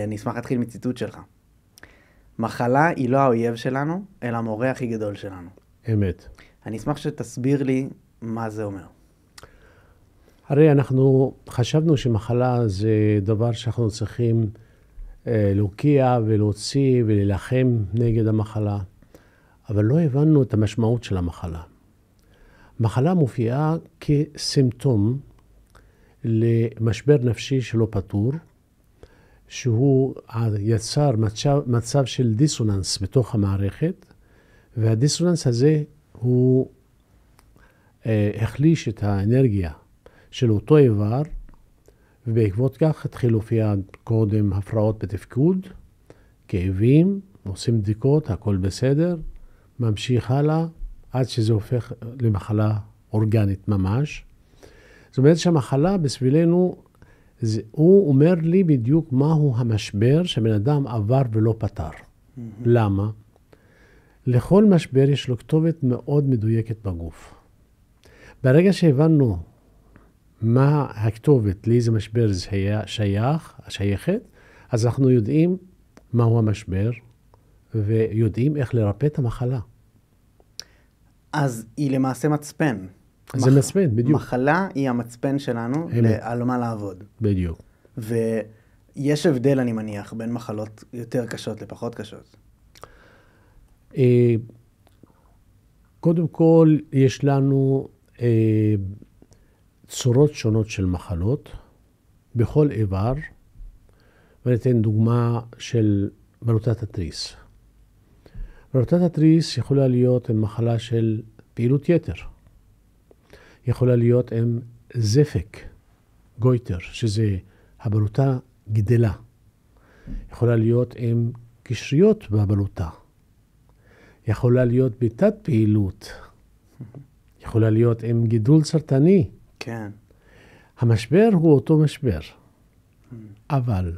אני אשמח להתחיל מציטוט שלך. מחלה היא לא האויב שלנו, אלא המורה הכי גדול שלנו. אמת. אני אשמח שתסביר לי מה זה אומר. הרי אנחנו חשבנו שמחלה זה דבר שאנחנו צריכים להוקיע ולהוציא ולהילחם נגד המחלה, אבל לא הבנו את המשמעות של המחלה. מחלה מופיעה כסימפטום למשבר נפשי שלא פתור, שהוא יצר מצב של דיסוננס בתוך המערכת, והדיסוננס הזה הוא החליש את האנרגיה של אותו איבר, ובעקבות כך התחילו להופיע קודם הפרעות בתפקוד, כאבים, עושים בדיקות, הכל בסדר, ממשיך הלאה, עד שזה הופך למחלה אורגנית ממש. זאת אומרת שהמחלה בשבילנו, הוא אומר לי בדיוק מהו המשבר שבן אדם עבר ולא פתר. למה? לכל משבר יש לו כתובת מאוד מדויקת בגוף. ברגע שהבנו מה הכתובת, לאיזה משבר זה שייכת, אז אנחנו יודעים מהו המשבר, ויודעים איך לרפא את המחלה. אז היא למעשה מצפן. זה מצפן, בדיוק. מחלה היא המצפן שלנו על מה לעבוד. בדיוק. ויש הבדל, אני מניח, בין מחלות יותר קשות לפחות קשות. קודם כל, יש לנו צורות שונות של מחלות בכל איבר, וניתן דוגמה של בלוטת התריס. בלוטת התריס יכולה להיות עם מחלה של פעילות יתר. יכולה להיות עם זפק, גויטר, שזה הבלוטה גדלה. יכולה להיות עם קשריות בבלוטה. יכולה להיות בתת פעילות. יכולה להיות עם גידול סרטני. כן. המשבר הוא אותו משבר. אבל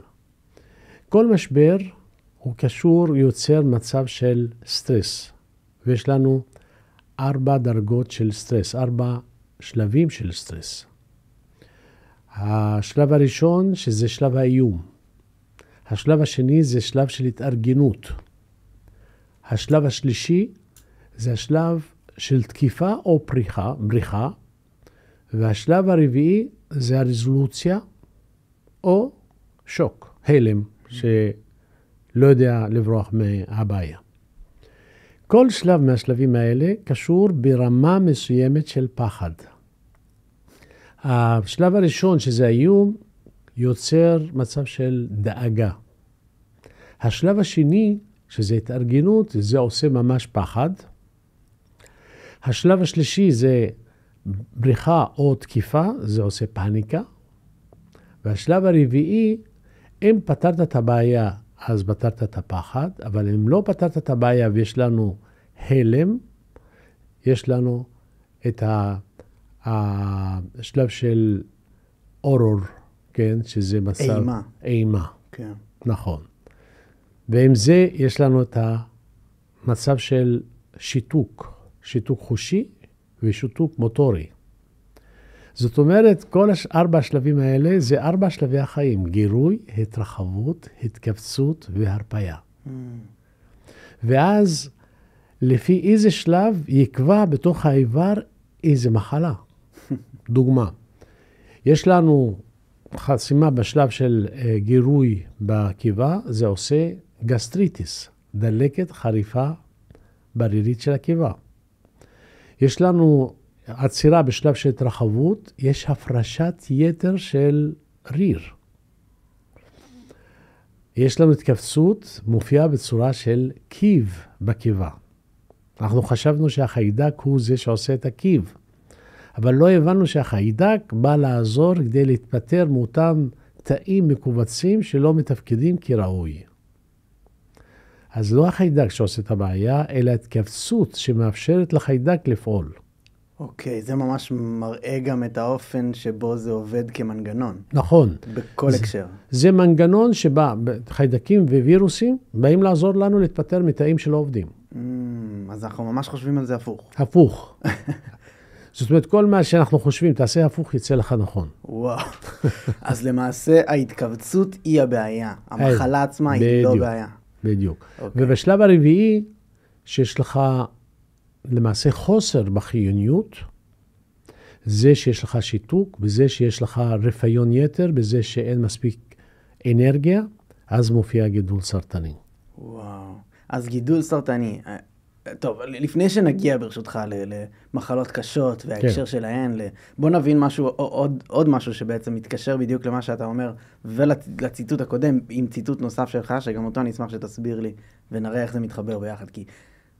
כל משבר הוא קשור, יוצר מצב של סטרס. ויש לנו 4 דרגות של סטרס, 4 שלבים של סטרס. השלב הראשון, שזה שלב האיום. השלב השני זה שלב של התארגנות. השלב השלישי זה השלב של תקיפה או בריחה. והשלב הרביעי זה הרזולוציה או שוק, הלם, שלא יודע לברוח מהבעיה. כל שלב מהשלבים האלה קשור ברמה מסוימת של פחד. השלב הראשון, שזה האיום, יוצר מצב של דאגה. השלב השני, שזה התארגנות, זה עושה ממש פחד. השלב השלישי זה בריחה או תקיפה, זה עושה פאניקה. והשלב הרביעי, אם פתרת את הבעיה, אז פתרת את הפחד, אבל אם לא פתרת את הבעיה ויש לנו הלם, יש לנו את השלב של אורור, כן? שזה מצב... אימה. כן. נכון. ועם זה יש לנו את המצב של שיתוק חושי ושיתוק מוטורי. זאת אומרת, כל 4 השלבים האלה זה 4 שלבי החיים, גירוי, התרחבות, התכווצות והרפאיה. ואז לפי איזה שלב יקבע בתוך האיבר איזה מחלה. דוגמה, יש לנו חסימה בשלב של גירוי בקיבה, זה עושה גסטריטיס, דלקת חריפה ברירית של הקיבה. יש לנו עצירה בשלב של התרחבות, יש הפרשת יתר של ריר. יש לנו התכווצות, מופיעה בצורה של קיב בקיבה. אנחנו חשבנו שהחיידק הוא זה שעושה את הקיב, אבל לא הבנו שהחיידק בא לעזור כדי להתפטר מאותם תאים מקובצים שלא מתפקדים כראוי. אז לא החיידק שעושה את הבעיה, אלא התכווצות שמאפשרת לחיידק לפעול. אוקיי, זה ממש מראה גם את האופן שבו זה עובד כמנגנון. נכון. בכל הקשר. זה מנגנון שבה חיידקים ווירוסים באים לעזור לנו להתפטר מתאים שלא עובדים. אז אנחנו ממש חושבים על זה הפוך. הפוך. זאת אומרת, כל מה שאנחנו חושבים, תעשה הפוך, יצא לך נכון. וואו. אז למעשה ההתכווצות היא הבעיה. המחלה עצמה היא לא בעיה. בדיוק. ובשלב הרביעי, שיש לך למעשה חוסר בחיוניות, זה שיש לך שיתוק, בזה שיש לך רפיון יתר, בזה שאין מספיק אנרגיה, אז מופיע גידול סרטני. וואו. אז גידול סרטני. טוב, לפני שנגיע ברשותך למחלות קשות וההקשר שלהן, בוא נבין משהו, עוד משהו שבעצם מתקשר בדיוק למה שאתה אומר, ולציטוט הקודם, עם ציטוט נוסף שלך, שגם אותו אני אשמח שתסביר לי, ונראה איך זה מתחבר ביחד, כי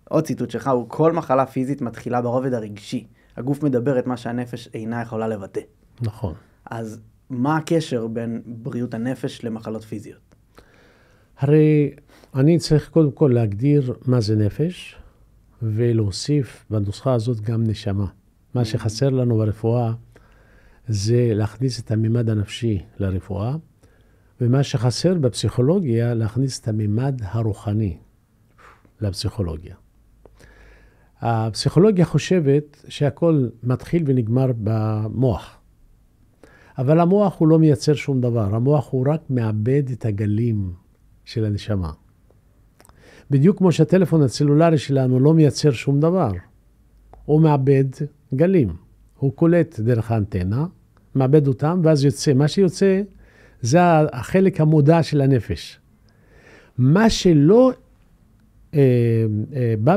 עוד ציטוט שלך הוא, כל מחלה פיזית מתחילה ברובד הרגשי. הגוף מדבר את מה שהנפש אינה יכולה לבטא. נכון. אז מה הקשר בין בריאות הנפש למחלות פיזיות? הרי אני צריך קודם כל להגדיר מה זה נפש, ולהוסיף בנוסחה הזאת גם נשמה. מה שחסר לנו ברפואה זה להכניס את הממד הנפשי לרפואה, ומה שחסר בפסיכולוגיה להכניס את הממד הרוחני לפסיכולוגיה. הפסיכולוגיה חושבת שהכל מתחיל ונגמר במוח. אבל המוח הוא לא מייצר שום דבר, המוח הוא רק מאבד את הגלים של הנשמה. בדיוק כמו שהטלפון הסלולרי שלנו לא מייצר שום דבר. הוא מאבד גלים. הוא קולט דרך האנטנה, מאבד אותם, ואז יוצא. מה שיוצא זה החלק המודע של הנפש. מה שלא בא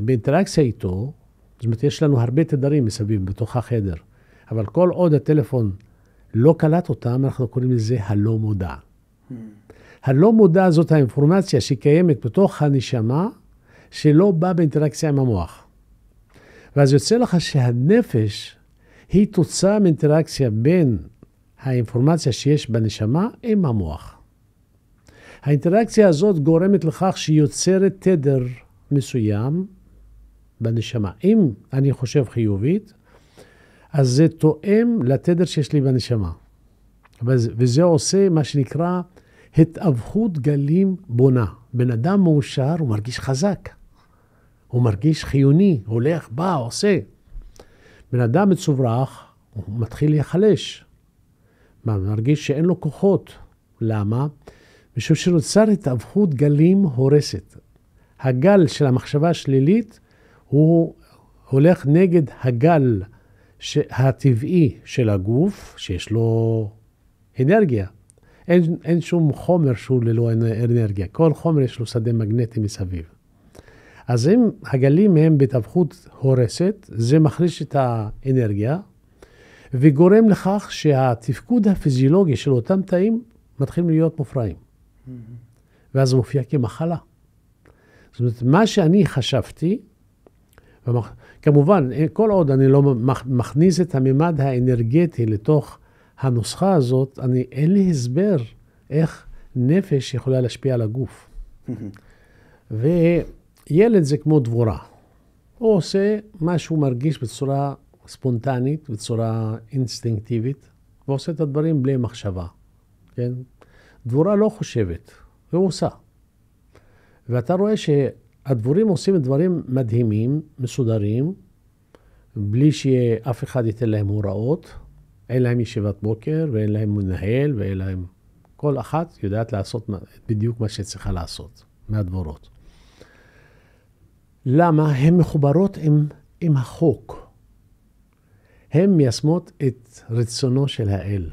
באינטראקציה איתו, זאת אומרת, יש לנו הרבה תדרים מסביב בתוך החדר, אבל כל עוד הטלפון לא קלט אותם, אנחנו קוראים לזה הלא מודע. הלא מודע זאת האינפורמציה שקיימת בתוך הנשמה, שלא באה באינטראקציה עם המוח. ואז יוצא לך שהנפש היא תוצאה מאינטראקציה בין האינפורמציה שיש בנשמה עם המוח. האינטראקציה הזאת גורמת לכך שהיא יוצרת תדר מסוים בנשמה. אם אני חושב חיובית, אז זה תואם לתדר שיש לי בנשמה. וזה עושה מה שנקרא התאבכות גלים בונה. בן אדם מאושר, הוא מרגיש חזק. הוא מרגיש חיוני, הולך, בא, עושה. בן אדם מצוברח, הוא מתחיל להיחלש. מרגיש שאין לו כוחות. למה? משום שנוצר התאבכות גלים הורסת. הגל של המחשבה השלילית הוא הולך נגד הגל הטבעי של הגוף, שיש לו אנרגיה. אין שום חומר שהוא ללא אנרגיה. כל חומר יש לו שדה מגנטי מסביב. אז אם הגלים הם בהתאבכות הורסת, זה מחליש את האנרגיה, וגורם לכך שהתפקוד הפיזיולוגי של אותם תאים מתחילים להיות מופרעים. ואז זה מופיע כמחלה. זאת אומרת, מה שאני חשבתי, כמובן, כל עוד אני לא מכניס את הממד האנרגטי לתוך הנוסחה הזאת, אין לי הסבר איך נפש יכולה להשפיע על הגוף. וילד זה כמו דבורה. הוא עושה מה שהוא מרגיש בצורה ספונטנית, בצורה אינסטינקטיבית, ועושה את הדברים בלי מחשבה. כן? דבורה לא חושבת, והוא עושה. ואתה רואה שהדבורים עושים דברים מדהימים, מסודרים, בלי שאף אחד ייתן להם הוראות, אין להם ישיבת בוקר, ואין להם מנהל, ואין להם... כל אחת יודעת לעשות בדיוק מה שצריכה לעשות, מהדבורות. למה? הן מחוברות עם החוק. הן מיישמות את רצונו של האל.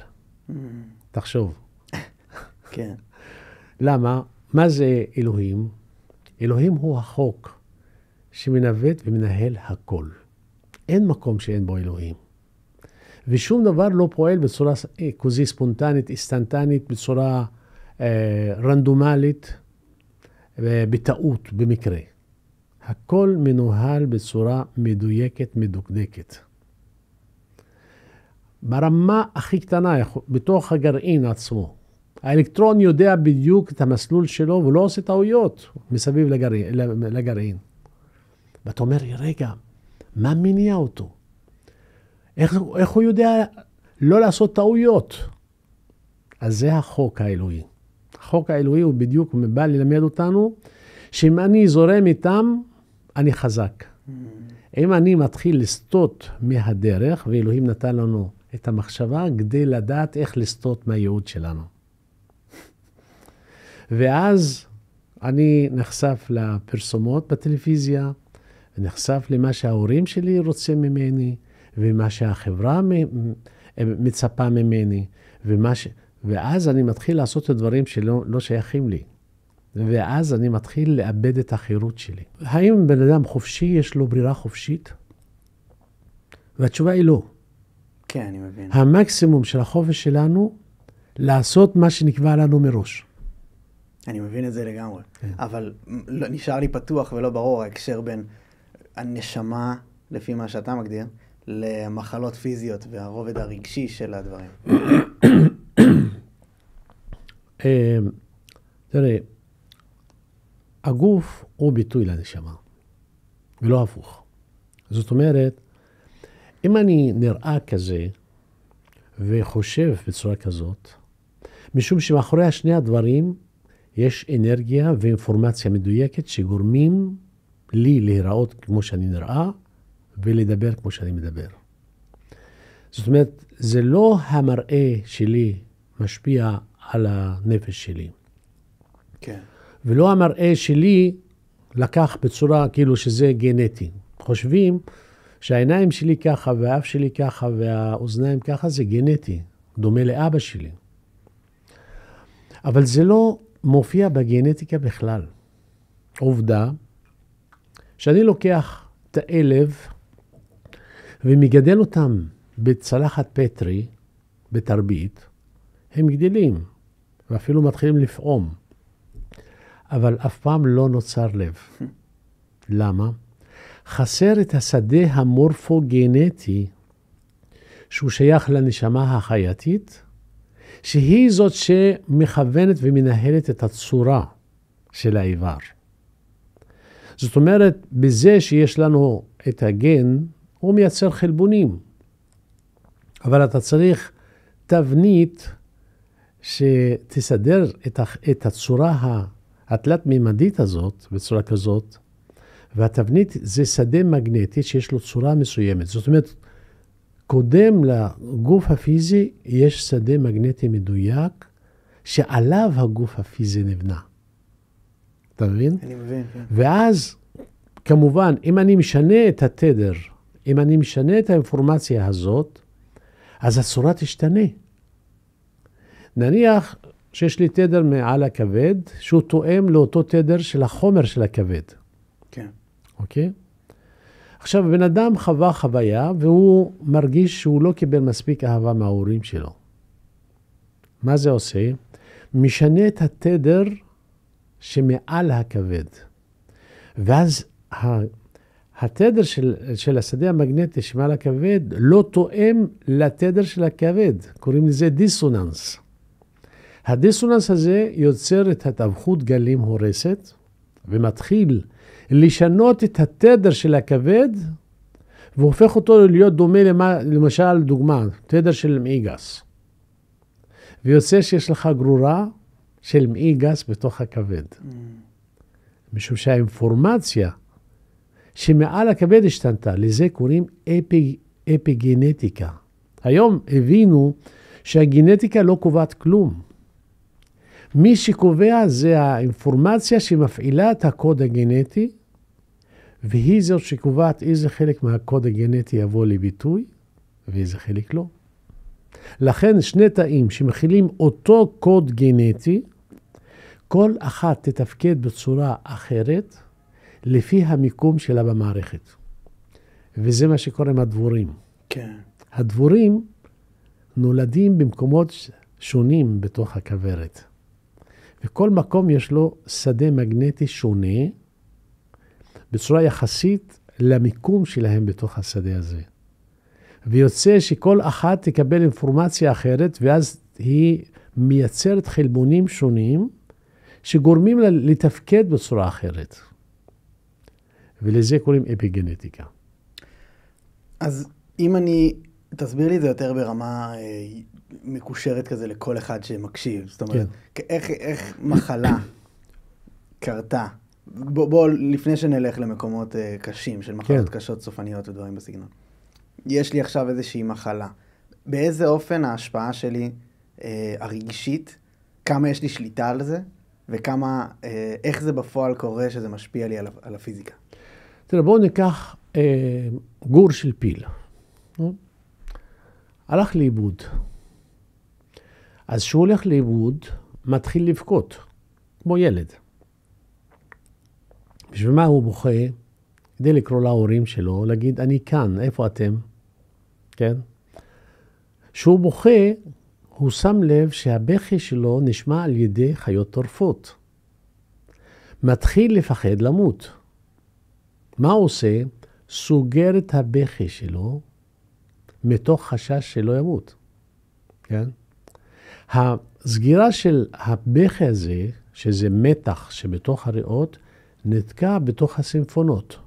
תחשוב. כן. למה? מה זה אלוהים? אלוהים הוא החוק שמנווט ומנהל הכל. אין מקום שאין בו אלוהים. ושום דבר לא פועל בצורה כזו ספונטנית, אינסטנטנית, בצורה רנדומלית, בטעות, במקרה. הכל מנוהל בצורה מדויקת, מדוקדקת. ברמה הכי קטנה, בתוך הגרעין עצמו. האלקטרון יודע בדיוק את המסלול שלו, והוא לא עושה טעויות מסביב לגרעין. ואתה אומר, רגע, מה מניע אותו? איך הוא יודע לא לעשות טעויות? אז זה החוק האלוהי. החוק האלוהי הוא בדיוק בא ללמד אותנו, שאם אני זורם איתם, אני חזק. אם אני מתחיל לסטות מהדרך, ואלוהים נתן לנו את המחשבה כדי לדעת איך לסטות מהייעוד שלנו. ואז אני נחשף לפרסומות בטלוויזיה, נחשף למה שההורים שלי רוצים ממני, ומה שהחברה מצפה ממני, ואז אני מתחיל לעשות את הדברים שלא שייכים לי. ואז אני מתחיל לאבד את החירות שלי. האם בן אדם חופשי, יש לו ברירה חופשית? והתשובה היא לא. כן, אני מבין. המקסימום של החופש שלנו, לעשות מה שנקבע לנו מראש. אני מבין את זה לגמרי. אבל נשאר לי פתוח ולא ברור ההקשר בין הנשמה, לפי מה שאתה מגדיר, למחלות פיזיות והרובד הרגשי של הדברים. תראה, הגוף הוא ביטוי לנשמה, ולא הפוך. זאת אומרת, אם אני נראה כזה וחושב בצורה כזאת, משום שמאחורי שני הדברים יש אנרגיה ואינפורמציה מדויקת שגורמים לי להיראות כמו שאני נראה ולדבר כמו שאני מדבר. זאת אומרת, זה לא המראה שלי משפיע על הנפש שלי. כן. ולא המראה שלי לקח בצורה כאילו שזה גנטי. חושבים שהעיניים שלי ככה והאף שלי ככה והאוזניים ככה זה גנטי, דומה לאבא שלי. אבל זה לא מופיע בגנטיקה בכלל. עובדה שאני לוקח את האלב ומגדל אותם בצלחת פטרי, בתרבית, הם גדלים ואפילו מתחילים לפעום. אבל אף פעם לא נוצר לב. למה? חסר את השדה המורפוגנטי שהוא שייך לנשמה החייתית, שהיא זאת שמכוונת ומנהלת את הצורה של האיבר. זאת אומרת, בזה שיש לנו את הגן, הוא מייצר חלבונים. אבל אתה צריך תבנית שתסדר את הצורה התלת-מימדית הזאת, בצורה כזאת, והתבנית זה שדה מגנטי שיש לו צורה מסוימת. זאת אומרת, קודם לגוף הפיזי יש שדה מגנטי מדויק, שעליו הגוף הפיזי נבנה. אתה מבין? אני מבין, כן. ואז, כמובן, אם אני משנה את התדר, אם אני משנה את האינפורמציה הזאת, אז הצורה תשתנה. נניח שיש לי תדר מעל הכבד, שהוא תואם לאותו תדר של החומר של הכבד. כן. אוקיי? עכשיו, בן אדם חווה חוויה, והוא מרגיש שהוא לא קיבל מספיק אהבה מההורים שלו. מה זה עושה? משנה את התדר שמעל הכבד. ואז התדר של השדה המגנטי שמעל הכבד לא תואם לתדר של הכבד. קוראים לזה דיסוננס. הדיסוננס הזה יוצר את התאבכות גלים הורסת, ומתחיל לשנות את התדר של הכבד, והופך אותו להיות דומה למשל דוגמה, תדר של מעי גס. ויוצא שיש לך גרורה של מעי גס בתוך הכבד. משום שהאינפורמציה שמעל הכבד השתנתה, לזה קוראים אפיגנטיקה. היום הבינו שהגנטיקה לא קובעת כלום. מי שקובע זה האינפורמציה שמפעילה את הקוד הגנטי, והיא זאת שקובעת איזה חלק מהקוד הגנטי יבוא לביטוי, ואיזה חלק לא. לכן שני תאים שמכילים אותו קוד גנטי, כל אחת תתפקד בצורה אחרת, לפי המיקום שלה במערכת. וזה מה שקורה עם הדבורים. כן. הדבורים נולדים במקומות שונים בתוך הכוורת. וכל מקום יש לו שדה מגנטי שונה, בצורה יחסית למיקום שלהם בתוך השדה הזה. ויוצא שכל אחת תקבל אינפורמציה אחרת, ואז היא מייצרת חלבונים שונים, שגורמים לה לתפקד בצורה אחרת. ולזה קוראים אפיגנטיקה. אז אם תסביר לי את זה יותר ברמה מקושרת כזה לכל אחד שמקשיב. זאת אומרת, איך מחלה קרתה בוא, לפני שנלך למקומות קשים, של מחלות קשות, סופניות ודברים בסגנון. יש לי עכשיו איזושהי מחלה. באיזה אופן ההשפעה שלי הרגשית, כמה יש לי שליטה על זה, וכמה, איך זה בפועל קורה שזה משפיע לי על הפיזיקה? תראה, בואו ניקח גור של פיל. הלך לאיבוד. אז כשהוא הולך לאיבוד, מתחיל לבכות, כמו ילד. בשביל מה הוא בוכה? כדי לקרוא להורים שלו, להגיד, אני כאן, איפה אתם? כן? כשהוא בוכה, הוא שם לב שהבכי שלו נשמע על ידי חיות טורפות. מתחיל לפחד למות. מה הוא עושה? סוגר את הבכי שלו, מתוך חשש שלא ימות. כן? הסגירה של הבכי הזה, שזה מתח שבתוך הריאות, נתקע בתוך הסימפונות.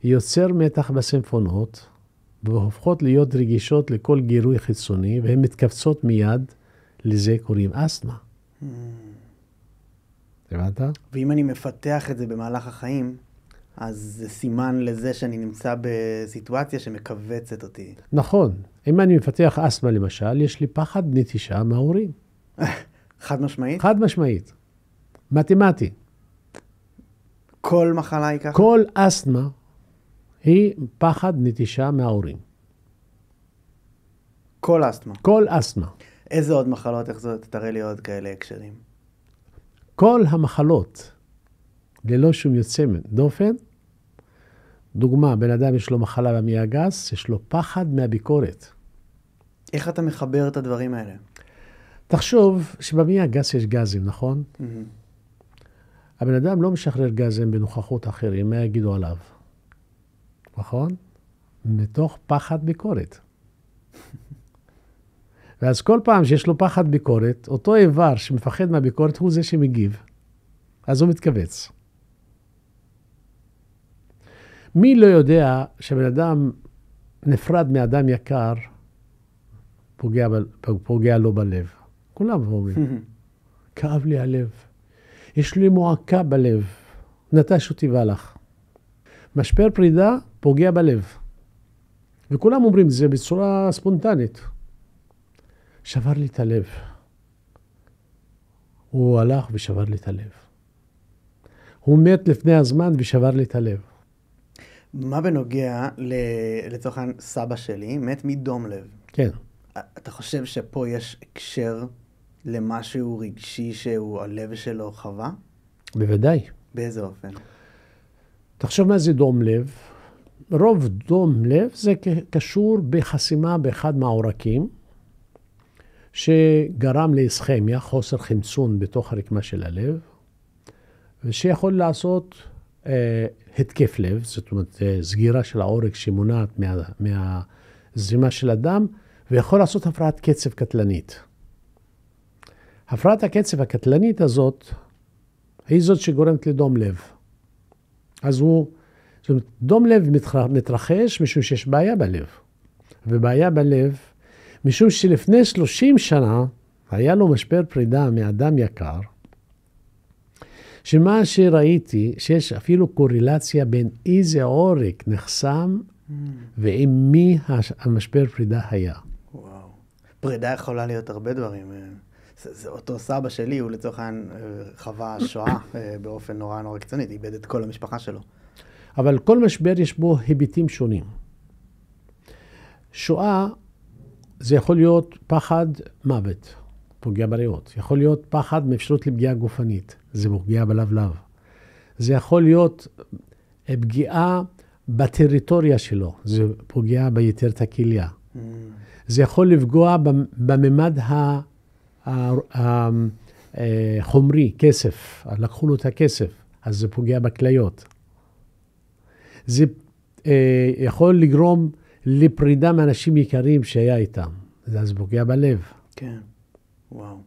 יוצר מתח בסימפונות, והופכות להיות רגישות לכל גירוי חיצוני, והן מתכווצות מיד, לזה קוראים אסתמה. הבנת? ואם אני מפתח את זה במהלך החיים, אז זה סימן לזה שאני נמצא בסיטואציה שמכווצת אותי. נכון. אם אני מפתח אסתמה למשל, יש לי פחד נטישה מההורים. חד משמעית? חד משמעית. מתמטי. כל מחלה היא ככה? כל אסתמה היא פחד נטישה מההורים. כל אסתמה? כל אסתמה. איזה עוד מחלות, איך זאת? תראה לי עוד כאלה הקשרים. כל המחלות, ללא שום יוצא דופן, דוגמה, בן אדם יש לו מחלה במעי הגס, יש לו פחד מהביקורת. איך אתה מחבר את הדברים האלה? תחשוב שבמעי הגס יש גזים, נכון? הבן אדם לא משחרר גזים בנוכחות אחרים, מה יגידו עליו? נכון? מתוך פחד ביקורת. ואז כל פעם שיש לו פחד ביקורת, אותו איבר שמפחד מהביקורת הוא זה שמגיב. אז הוא מתכווץ. מי לא יודע שבן אדם נפרד מאדם יקר, פוגע לו בלב? כולם אומרים, כאב לי הלב. יש לי מועקה בלב, נטש אותי והלך. משבר פרידה פוגע בלב. וכולם אומרים את זה בצורה ספונטנית. שבר לי את הלב. הוא הלך ושבר לי את הלב. הוא מת לפני הזמן ושבר לי את הלב. מה בנוגע לצורך סבא שלי, מת מדום לב? כן. אתה חושב שפה יש הקשר למשהו רגשי שהוא הלב שלו חווה? בוודאי. באיזה אופן? תחשוב מה זה דום לב. רוב דום לב זה קשור בחסימה באחד מהעורקים, שגרם לאסכמיה, חוסר חמצון בתוך הרקמה של הלב, ושיכול לעשות התקף לב, זאת אומרת סגירה של העורק שמונעת מהזרימה של הדם, ויכול לעשות הפרעת קצב קטלנית. הפרעת הקצב הקטלנית הזאת, היא זאת שגורמת לדום לב. אז זאת אומרת, דום לב מתרחש משום שיש בעיה בלב. ובעיה בלב, משום שלפני 30 שנה, היה לו משבר פרידה מאדם יקר, שמה שראיתי, שיש אפילו קורלציה בין איזה עורק נחסם, ועם מי המשבר פרידה היה. וואו. פרידה יכולה להיות הרבה דברים. זה אותו סבא שלי, הוא לצורך העניין חווה שואה באופן נורא נורא קיצוני, איבד את כל המשפחה שלו. אבל כל משבר יש בו היבטים שונים. שואה זה יכול להיות פחד מוות, פוגע בריאות. יכול להיות פחד מאפשרות לפגיעה גופנית, זה פוגע בלבלב. זה יכול להיות פגיעה בטריטוריה שלו, זה פוגע ביתרת הכליה. זה יכול לפגוע בממד החומרי, כסף, לקחו לו את הכסף, אז זה פוגע בכליות. זה יכול לגרום לפרידה מאנשים יקרים שהיה איתם, אז פוגע בלב. כן, וואו.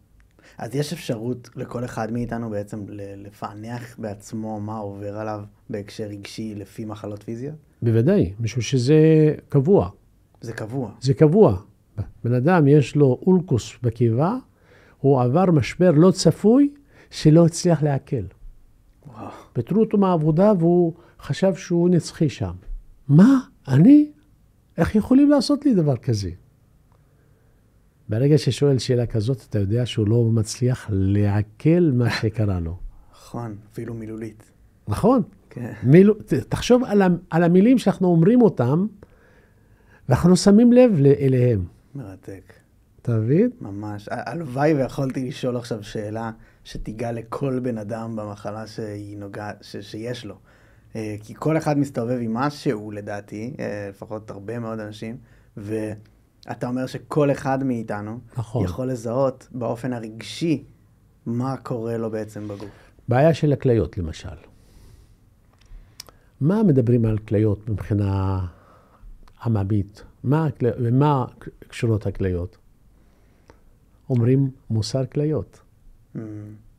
אז יש אפשרות לכל אחד מאיתנו בעצם לפענח בעצמו מה עובר עליו בהקשר רגשי לפי מחלות פיזיות? בוודאי, משום שזה קבוע. זה קבוע? זה קבוע. בן אדם יש לו אולקוס בקיבה, הוא עבר משבר לא צפוי שלא הצליח להקל. וואו. פיטרו אותו מהעבודה והוא חשב שהוא נצחי שם. מה? אני? איך יכולים לעשות לי דבר כזה? ברגע ששואל שאלה כזאת, אתה יודע שהוא לא מצליח לעכל מה שקרה לו. נכון, אפילו מילולית. נכון? כן. תחשוב על המילים שאנחנו אומרים אותם, ואנחנו שמים לב אליהם. מרתק. אתה מבין? ממש. הלוואי ויכולתי לשאול עכשיו שאלה שתיגע לכל בן אדם במחלה שיש לו. כי כל אחד מסתובב עם משהו, לדעתי, לפחות הרבה מאוד אנשים, ואתה אומר שכל אחד מאיתנו נכון. יכול לזהות באופן הרגשי מה קורה לו בעצם בגוף. בעיה של הכליות, למשל. מה מדברים על כליות מבחינה עממית? ומה קשורות הכליות? אומרים מוסר כליות.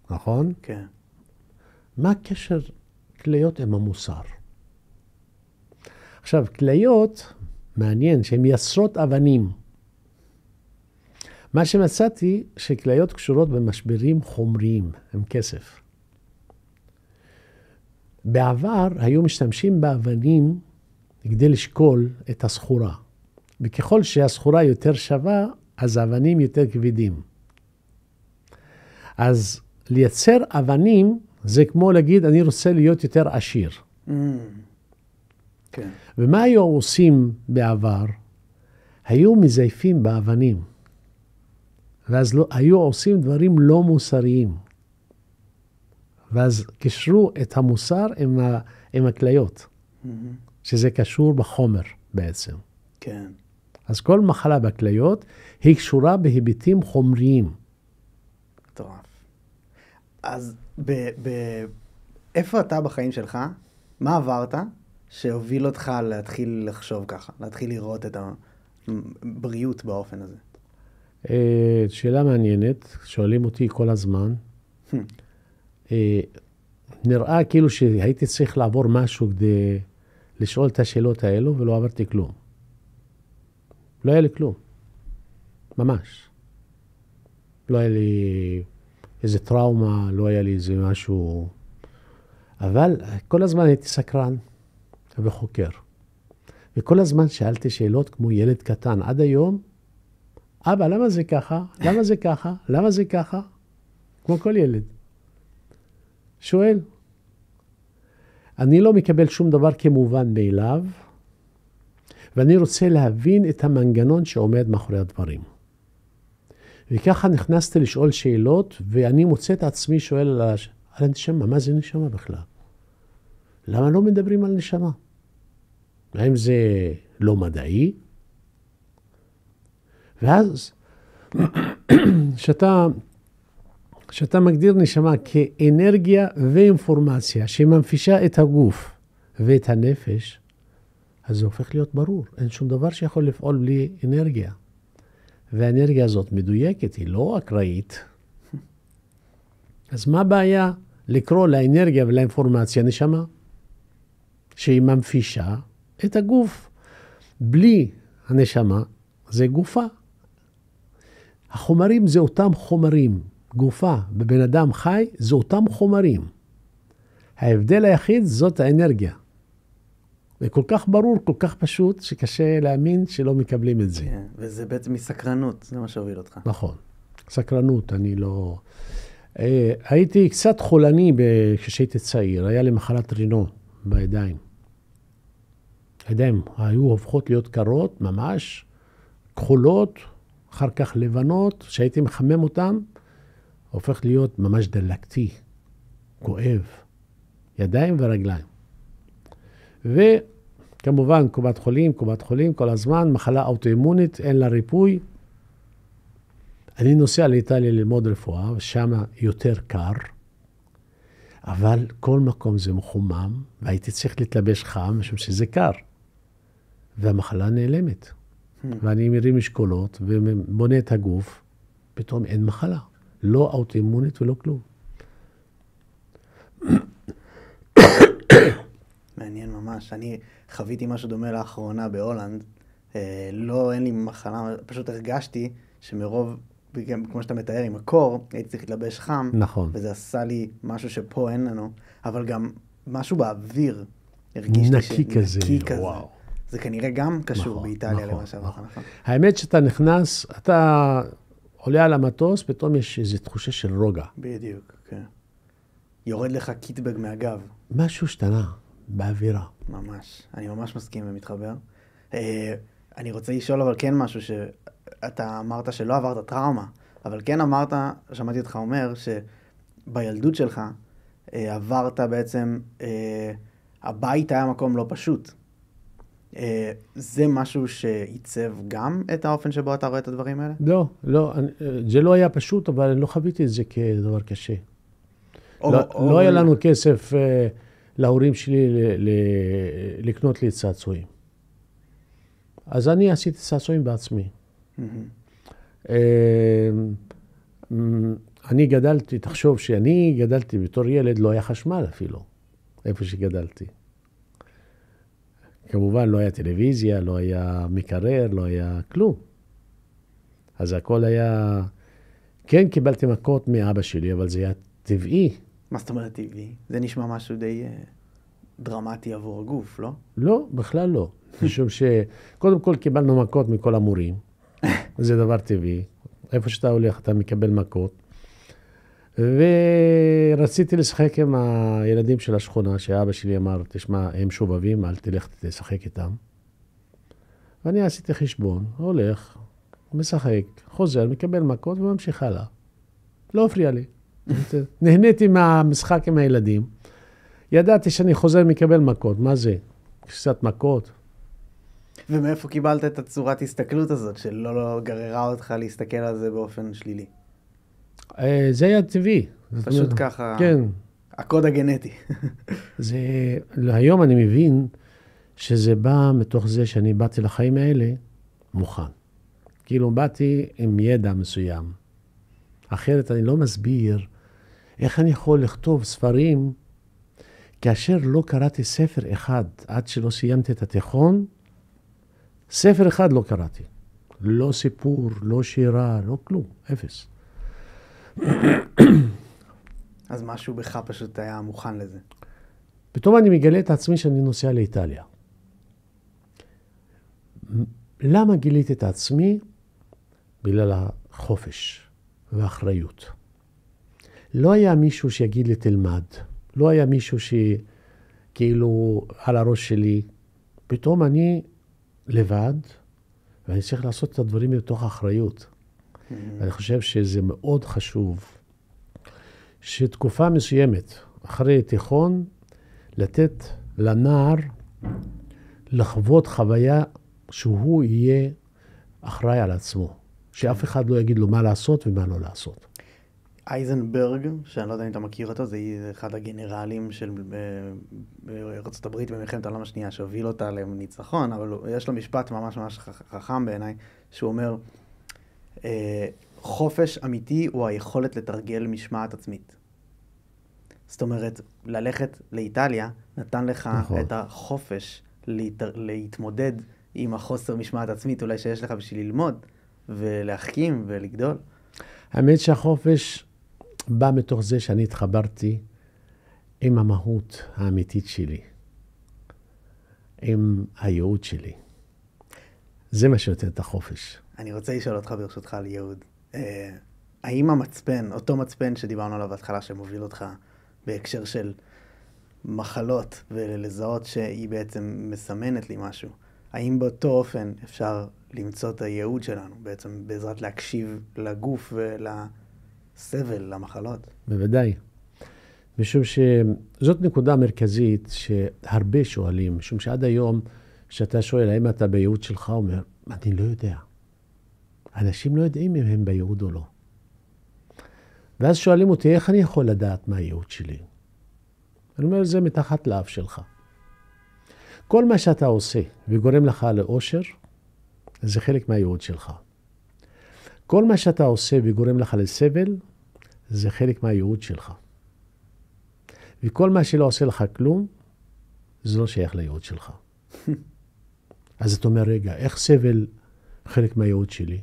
נכון? כן. מה הקשר כליות עם המוסר? עכשיו, כליות, מעניין שהן מייצרות אבנים. מה שמצאתי, שכליות קשורות במשברים חומריים, עם כסף. בעבר היו משתמשים באבנים כדי לשקול את הסחורה. וככל שהסחורה יותר שווה, אז האבנים יותר כבדים. אז לייצר אבנים זה כמו להגיד, אני רוצה להיות יותר עשיר. כן. ומה היו עושים בעבר? היו מזייפים באבנים. ואז היו עושים דברים לא מוסריים. ואז קישרו את המוסר עם הכליות. שזה קשור בחומר בעצם. כן. אז כל מחלה בכליות היא קשורה בהיבטים חומריים. מטורף. אז איפה אתה בחיים שלך? מה עברת שהוביל אותך להתחיל לחשוב ככה? להתחיל לראות את הבריאות באופן הזה? שאלה מעניינת, שואלים אותי כל הזמן. נראה כאילו שהייתי צריך לעבור משהו כדי לשאול את השאלות האלו, ולא עברתי כלום. לא היה לי כלום. ממש. לא היה לי איזה טראומה, לא היה לי איזה משהו. אבל כל הזמן הייתי סקרן וחוקר. וכל הזמן שאלתי שאלות כמו ילד קטן. עד היום, אבא, למה זה ככה? למה זה ככה? למה זה ככה? כמו כל ילד. שואל. אני לא מקבל שום דבר כמובן מאליו, ואני רוצה להבין את המנגנון שעומד מאחורי הדברים. וככה נכנסתי לשאול שאלות, ואני מוצא את עצמי שואל על הנשמה. מה זה נשמה בכלל? למה לא מדברים על נשמה? האם זה לא מדעי? ואז, שאתה מגדיר נשמה כאנרגיה ואינפורמציה שממחישה את הגוף ואת הנפש, אז זה הופך להיות ברור. אין שום דבר שיכול לפעול בלי אנרגיה. והאנרגיה הזאת מדויקת, היא לא אקראית. אז מה הבעיה לקרוא לאנרגיה ולאינפורמציה נשמה? שהיא ממחישה את הגוף. בלי הנשמה זה גופה. החומרים זה אותם חומרים. גופה בבן אדם חי זה אותם חומרים. ההבדל היחיד זאת האנרגיה. זה כל כך ברור, כל כך פשוט, שקשה להאמין שלא מקבלים את זה. כן, וזה בעצם מסקרנות, זה מה שהוביל אותך. נכון. סקרנות, אני לא... הייתי קצת חולני כשהייתי צעיר, היה לי מחלת רינו בידיים. הידיים היו הופכות להיות קרות, ממש, כחולות, אחר כך לבנות, כשהייתי מחמם אותם, הופך להיות ממש דלקתי, כואב, ידיים ורגליים. וכמובן, קופת חולים, כל הזמן, מחלה אוטואימונית, אין לה ריפוי. אני נוסע לאיטליה ללמוד רפואה, ושם יותר קר, אבל כל מקום זה מחומם, והייתי צריך להתלבש חם, משום שזה קר. והמחלה נעלמת. ואני מרים משקולות, ובונה את הגוף, פתאום אין מחלה. לא אוטואימונית ולא כלום. מעניין ממש. אני חוויתי משהו דומה לאחרונה בהולנד. לא, אין לי מחלה, פשוט הרגשתי שמרוב כמו שאתה מתאר עם הקור, הייתי צריך להתלבש חם. נכון. וזה עשה לי משהו שפה אין לנו, אבל גם משהו באוויר הרגיש לי נקי כזה, וואו. זה כנראה גם קשור נכון, באיטליה נכון, למה שאמרת, נכון? האמת שאתה נכנס, אתה עולה על המטוס, פתאום יש איזו תחושה של רוגע. בדיוק, כן. יורד לך קיטבג מהגב. משהו השתנה באווירה. ממש. אני ממש מסכים ומתחבר. אני רוצה לשאול אבל כן משהו שאתה אמרת שלא עברת טראומה, אבל כן אמרת, שמעתי אותך אומר, שבילדות שלך עברת בעצם, הבית היה מקום לא פשוט. זה משהו שעיצב גם את האופן שבו אתה רואה את הדברים האלה? לא, זה לא היה פשוט, אבל אני לא חוויתי את זה כדבר קשה. לא היה לנו כסף להורים שלי לקנות לי צעצועים. אז אני עשיתי צעצועים בעצמי. אני גדלתי, תחשוב שאני גדלתי בתור ילד, לא היה חשמל אפילו, איפה שגדלתי. כמובן לא היה טלוויזיה, לא היה מקרר, לא היה כלום. אז הכל היה... כן, קיבלתי מכות מאבא שלי, אבל זה היה טבעי. מה זאת אומרת טבעי? זה נשמע משהו די דרמטי עבור הגוף, לא? לא, בכלל לא. משום שקודם כל קיבלנו מכות מכל המורים. זה דבר טבעי. איפה שאתה הולך, אתה מקבל מכות. ורציתי לשחק עם הילדים של השכונה, שאבא שלי אמר, תשמע, הם שובבים, אל תלך תשחק איתם. ואני עשיתי חשבון, הולך, משחק, חוזר, מקבל מכות וממשיך הלאה. לא הפריע לי. נהניתי מהמשחק עם הילדים. ידעתי שאני חוזר מקבל מכות. מה זה? קצת מכות. ומאיפה קיבלת את הצורת הסתכלות הזאת, שלא גררה אותך להסתכל על זה באופן שלילי? זה היה טבעי. פשוט ככה, כן. הקוד הגנטי. היום אני מבין שזה בא מתוך זה שאני באתי לחיים האלה מוכן. כאילו באתי עם ידע מסוים. אחרת אני לא מסביר איך אני יכול לכתוב ספרים כאשר לא קראתי ספר אחד עד שלא סיימתי את התיכון. ספר אחד לא קראתי. לא סיפור, לא שירה, לא כלום, אפס. אז משהו בך פשוט היה מוכן לזה. פתאום אני מגלה את עצמי שאני נוסע לאיטליה. למה גיליתי את עצמי? בגלל החופש והאחריות. לא היה מישהו שיגיד לי תלמד. לא היה מישהו שכאילו על הראש שלי. פתאום אני לבד, ואני צריך לעשות את הדברים בתוך האחריות. אני חושב שזה מאוד חשוב שתקופה מסוימת, אחרי תיכון, לתת לנער לחוות חוויה שהוא יהיה אחראי על עצמו. שאף אחד לא יגיד לו מה לעשות ומה לא לעשות. אייזנברג, שאני לא יודע אם אתה מכיר אותו, זה אחד הגנרלים של ארצות הברית במלחמת העולם השנייה, שהוביל אותה לניצחון, אבל יש לו משפט ממש ממש חכם בעיניי, שהוא אומר, חופש אמיתי הוא היכולת לתרגל משמעת עצמית. זאת אומרת, ללכת לאיטליה נתן לך את החופש להתמודד עם החוסר משמעת עצמית, אולי שיש לך בשביל ללמוד ולהחכים ולגדול. האמת שהחופש בא מתוך זה שאני התחברתי עם המהות האמיתית שלי, עם הייעוד שלי. זה מה שנותן את החופש. אני רוצה לשאול אותך ברשותך על ייעוד. האם המצפן, אותו מצפן שדיברנו עליו בהתחלה, שמוביל אותך בהקשר של מחלות ולזהות שהיא בעצם מסמנת לי משהו, האם באותו אופן אפשר למצוא את הייעוד שלנו, בעצם בעזרת להקשיב לגוף ולסבל, למחלות? בוודאי. משום שזאת נקודה מרכזית שהרבה שואלים, משום שעד היום שאתה שואל האם אתה בייעוד שלך, אומר, אני לא יודע. אנשים לא יודעים אם הם בייעוד או לא. ואז שואלים אותי, איך אני יכול לדעת מה הייעוד שלי? אני אומר, זה מתחת לאף שלך. כל מה שאתה עושה וגורם לך לאושר, זה חלק מהייעוד שלך. כל מה שאתה עושה וגורם לך לסבל, זה חלק מהייעוד שלך. וכל מה שלא עושה לך כלום, זה לא שייך לייעוד שלך. אז אתה אומר, רגע, איך סבל חלק מהייעוד שלי?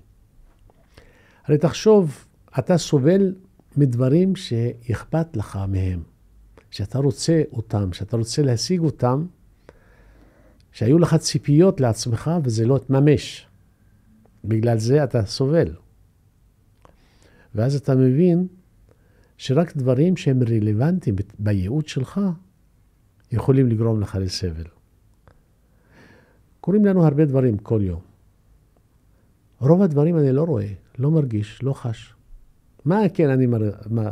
הרי תחשוב, אתה סובל מדברים שאכפת לך מהם, שאתה רוצה אותם, שאתה רוצה להשיג אותם, שהיו לך ציפיות לעצמך וזה לא תממש. בגלל זה אתה סובל. ואז אתה מבין שרק דברים שהם רלוונטיים בייעוד שלך, יכולים לגרום לך לסבל. קוראים לנו הרבה דברים כל יום. רוב הדברים אני לא רואה, לא מרגיש, לא חש. מה כן אני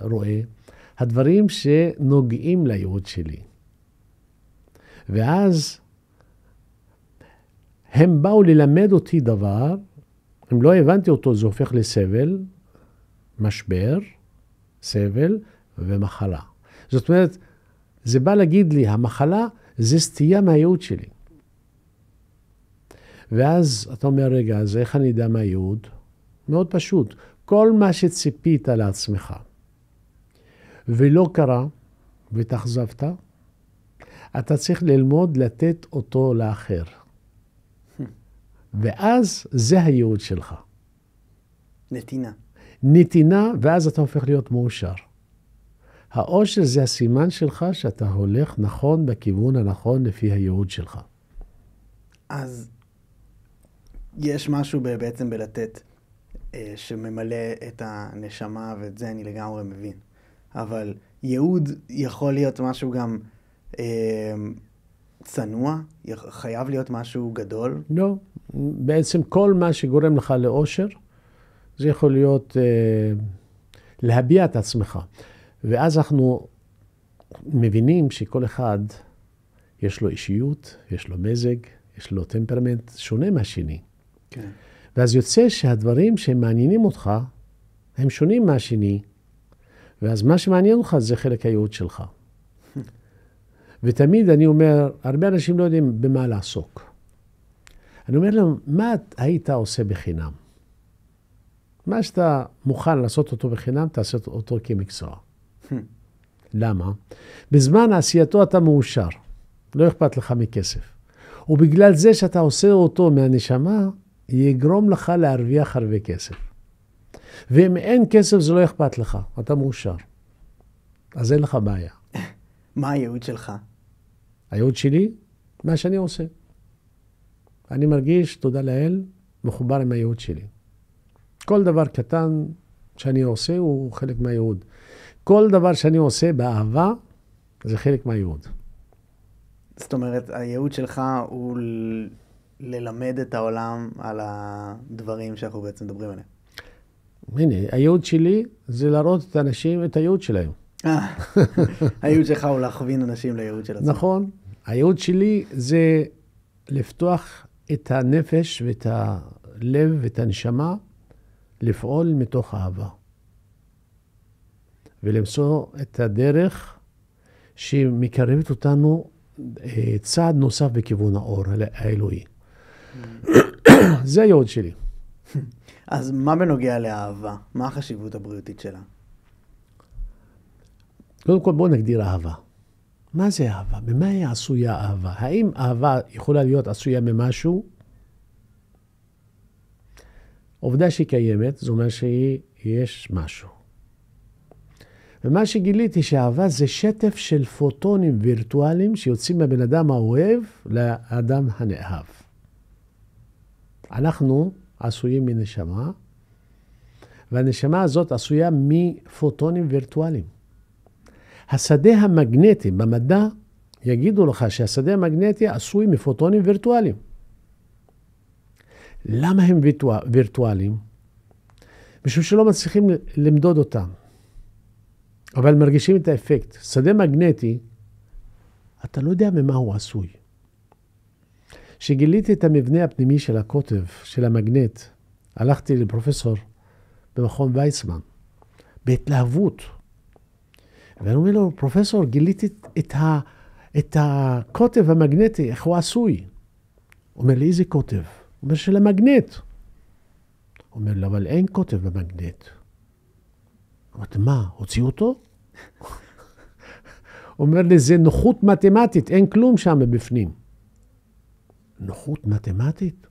רואה? הדברים שנוגעים לייעוד שלי. ואז הם באו ללמד אותי דבר, אם לא הבנתי אותו זה הופך לסבל, משבר, סבל ומחלה. זאת אומרת, זה בא להגיד לי, המחלה זה סטייה מהייעוד שלי. ואז אתה אומר, רגע, אז איך אני יודע מה הייעוד? מאוד פשוט. כל מה שציפית לעצמך ולא קרה ותחזבת, אתה צריך ללמוד לתת אותו לאחר. ואז זה הייעוד שלך. נתינה. נתינה, ואז אתה הופך להיות מאושר. האושר זה הסימן שלך שאתה הולך נכון בכיוון הנכון לפי הייעוד שלך. אז יש משהו בעצם בלתת שממלא את הנשמה, ואת זה אני לגמרי מבין. אבל ייעוד יכול להיות משהו גם צנוע? חייב להיות משהו גדול? לא. בעצם כל מה שגורם לך לאושר, זה יכול להיות להביע את עצמך. ואז אנחנו מבינים שכל אחד יש לו אישיות, יש לו מזג, יש לו טמפרמנט שונה מהשני. כן. ואז יוצא שהדברים שמעניינים אותך, הם שונים מהשני, ואז מה שמעניין אותך זה חלק הייעוד שלך. ותמיד אני אומר, הרבה אנשים לא יודעים במה לעסוק. אני אומר להם, מה היית עושה בחינם? מה שאתה מוכן לעשות אותו בחינם, תעשה אותו כמקצוע. למה? בזמן עשייתו אתה מאושר. לא אכפת לך מכסף. ובגלל זה שאתה עושה אותו מהנשמה, יגרום לך להרוויח הרבה כסף. ואם אין כסף זה לא אכפת לך, אתה מאושר. אז אין לך בעיה. מה הייעוד שלך? הייעוד שלי, מה שאני עושה. אני מרגיש, תודה לאל, מחובר עם הייעוד שלי. כל דבר קטן שאני עושה הוא חלק מהייעוד. כל דבר שאני עושה באהבה, זה חלק מהייעוד. זאת אומרת, הייעוד שלך הוא ללמד את העולם על הדברים שאנחנו בעצם מדברים עליהם. הנה, הייעוד שלי זה להראות את האנשים את הייעוד שלהם. הייעוד שלך הוא להכווין אנשים לייעוד של עצמם. נכון. הייעוד שלי זה לפתוח את הנפש ואת הלב ואת הנשמה, לפעול מתוך אהבה. ולמצוא את הדרך שמקרבת אותנו צעד נוסף בכיוון האור האלוהי. זה הייעוד שלי. אז מה בנוגע לאהבה? מה החשיבות הבריאותית שלה? קודם כל בואו נגדיר אהבה. מה זה אהבה? במה היא עשויה אהבה? האם אהבה יכולה להיות עשויה ממשהו? עובדה שהיא קיימת, זאת אומרת שיש משהו. ומה שגיליתי שאהבה זה שטף של פוטונים וירטואליים שיוצאים מהבן אדם האוהב לאדם הנאהב. אנחנו עשויים מנשמה, והנשמה הזאת עשויה מפוטונים וירטואליים. השדה המגנטי במדע יגידו לך שהשדה המגנטי עשוי מפוטונים וירטואליים. למה הם וירטואליים? משום שלא מצליחים למדוד אותם. אבל מרגישים את האפקט. שדה מגנטי, אתה לא יודע ממה הוא עשוי. כשגיליתי את המבנה הפנימי של הקוטב, של המגנט, הלכתי לפרופסור במכון ויצמן, בהתלהבות. ואני אומר לו, פרופסור, גיליתי את הקוטב המגנטי, איך הוא עשוי? הוא אומר לי, איזה קוטב? הוא אומר, של המגנט. הוא אומר לי, אבל אין קוטב במגנט. אמרתי, מה, הוציאו אותו? הוא אומר לי, זה נוחות מתמטית, אין כלום שם בפנים. נוחות מתמטית?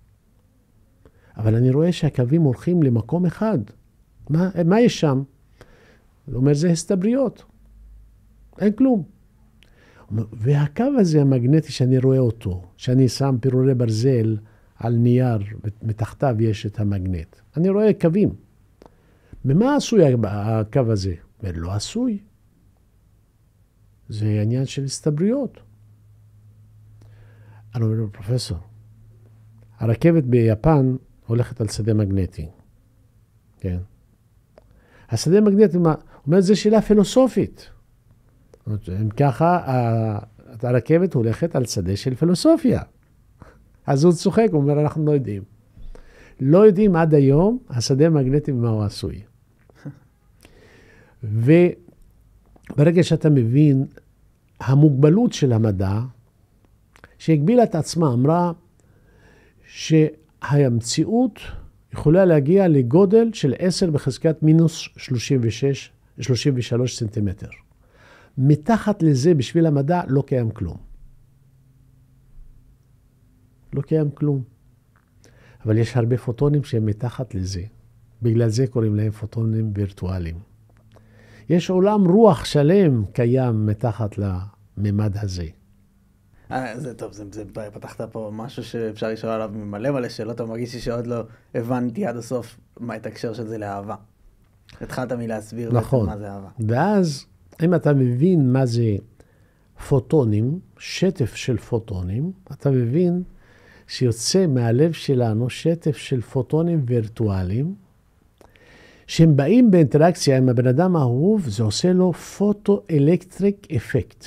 אבל אני רואה שהקווים הולכים למקום אחד. מה יש שם? הוא אומר, זה הסתבריות. אין כלום. והקו הזה המגנטי שאני רואה אותו, שאני שם פירורי ברזל על נייר, מתחתיו יש את המגנט. אני רואה קווים. ממה עשוי הקו הזה? לא עשוי. זה עניין של הסתבריות. אני אומר לו, פרופסור, הרכבת ביפן הולכת על שדה מגנטי. כן. השדה מגנטי, אומר, זה שאלה פילוסופית. אם ככה, הרכבת הולכת על שדה של פילוסופיה. אז הוא צוחק, הוא אומר, אנחנו לא יודעים. לא יודעים עד היום השדה המגנטי ומה הוא עשוי. וברגע שאתה מבין, המוגבלות של המדע, שהגבילה את עצמה, אמרה שהמציאות יכולה להגיע לגודל של 10 בחזקת מינוס 33 סנטימטר. מתחת לזה, בשביל המדע, לא קיים כלום. לא קיים כלום. אבל יש הרבה פוטונים שהם מתחת לזה. בגלל זה קוראים להם פוטונים וירטואליים. יש עולם רוח שלם קיים מתחת לממד הזה. זה טוב, פתחת פה משהו שאפשר לשאול עליו מלא שאלות, אתה מרגיש לי שעוד לא הבנתי עד הסוף מה את הקשר של זה לאהבה. התחלת מלהסביר נכון. מה זה אהבה. ואז, אם אתה מבין מה זה פוטונים, שטף של פוטונים, אתה מבין שיוצא מהלב שלנו שטף של פוטונים וירטואליים, שהם באים באינטראקציה עם הבן אדם האהוב, זה עושה לו פוטו-אלקטריק אפקט.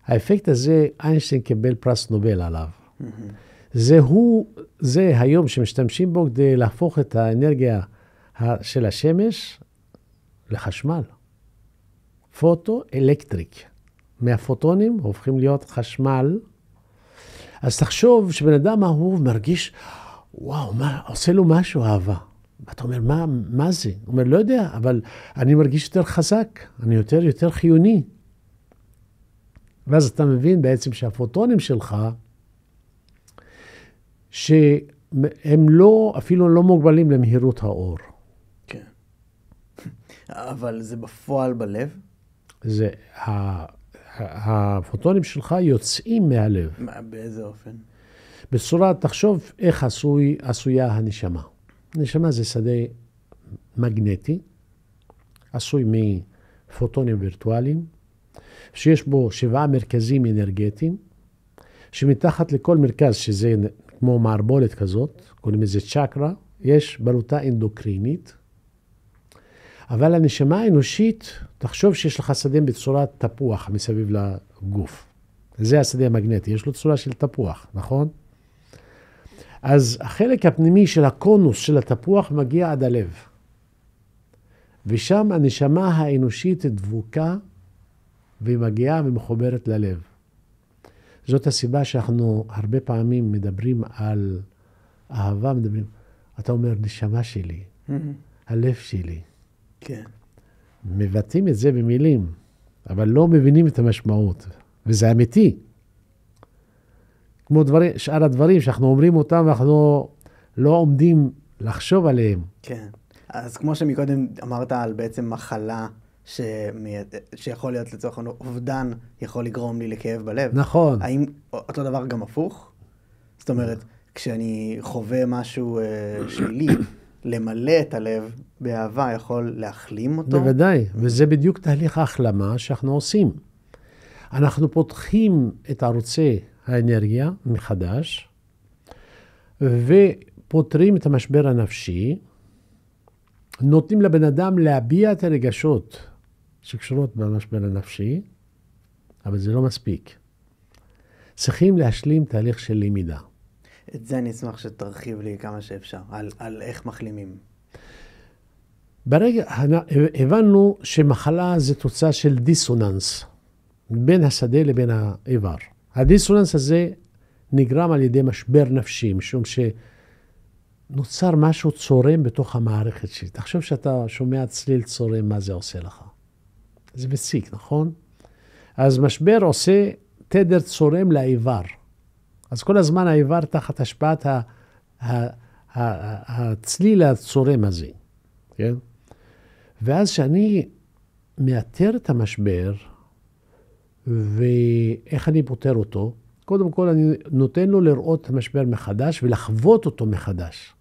האפקט הזה, איינשטיין קיבל פרס נובל עליו. זה היום שמשתמשים בו כדי להפוך את האנרגיה של השמש לחשמל. פוטו-אלקטריק. מהפוטונים הופכים להיות חשמל. אז תחשוב שבן אדם אהוב מרגיש, וואו, עושה לו משהו אהבה. אתה אומר, מה זה? הוא אומר, לא יודע, אבל אני מרגיש יותר חזק, אני יותר חיוני. ואז אתה מבין בעצם שהפוטונים שלך, שהם אפילו לא מוגבלים למהירות האור. כן. אבל זה בפועל בלב? הפוטונים שלך יוצאים מהלב. באיזה אופן? בצורה, תחשוב איך עשויה הנשמה. הנשמה זה שדה מגנטי, עשוי מפוטונים וירטואליים, שיש בו 7 מרכזים אנרגטיים, שמתחת לכל מרכז, שזה כמו מערבולת כזאת, קוראים לזה צ'קרה, יש בלוטה אנדוקרינית, אבל הנשמה האנושית, תחשוב שיש לך שדה בצורת תפוח מסביב לגוף. זה השדה המגנטי, יש לו צורה של תפוח, נכון? אז החלק הפנימי של הקונוס של התפוח מגיע עד הלב. ושם הנשמה האנושית דבוקה והיא מגיעה ומחוברת ללב. זאת הסיבה שאנחנו הרבה פעמים מדברים על אהבה, אתה אומר נשמה שלי, הלב שלי. כן. מבטאים את זה במילים, אבל לא מבינים את המשמעות, וזה אמיתי. כמו שאר הדברים שאנחנו אומרים אותם, ואנחנו לא עומדים לחשוב עליהם. כן. אז כמו שמקודם אמרת על בעצם מחלה שיכול להיות לצורך אובדן, יכול לגרום לי לכאב בלב. נכון. האם אותו דבר גם הפוך? זאת אומרת, כשאני חווה משהו שלילי, למלא את הלב באהבה יכול להחלים אותו? בוודאי, וזה בדיוק תהליך ההחלמה שאנחנו עושים. אנחנו פותחים את ערוצי האנרגיה מחדש, ופותרים את המשבר הנפשי, נותנים לבן אדם להביע את הרגשות שקשורות במשבר הנפשי, אבל זה לא מספיק. צריכים להשלים תהליך של למידה. את זה אני אשמח שתרחיב לי כמה שאפשר, על איך מחלימים. ברגע, הבנו שמחלה זה תוצאה של דיסוננס, בין השדה לבין האיבר. הדיסוננס הזה נגרם על ידי משבר נפשי, משום שנוצר משהו צורם בתוך המערכת שלי. תחשוב שאתה שומע צליל צורם, מה זה עושה לך? זה מציק, נכון? אז משבר עושה תדר צורם לאיבר. אז כל הזמן האיבר תחת השפעת הצליל הצורם הזה, כן? ואז שאני מאתר את המשבר, ואיך אני פותר אותו, קודם כל אני נותן לו לראות את המשבר מחדש ולחוות אותו מחדש.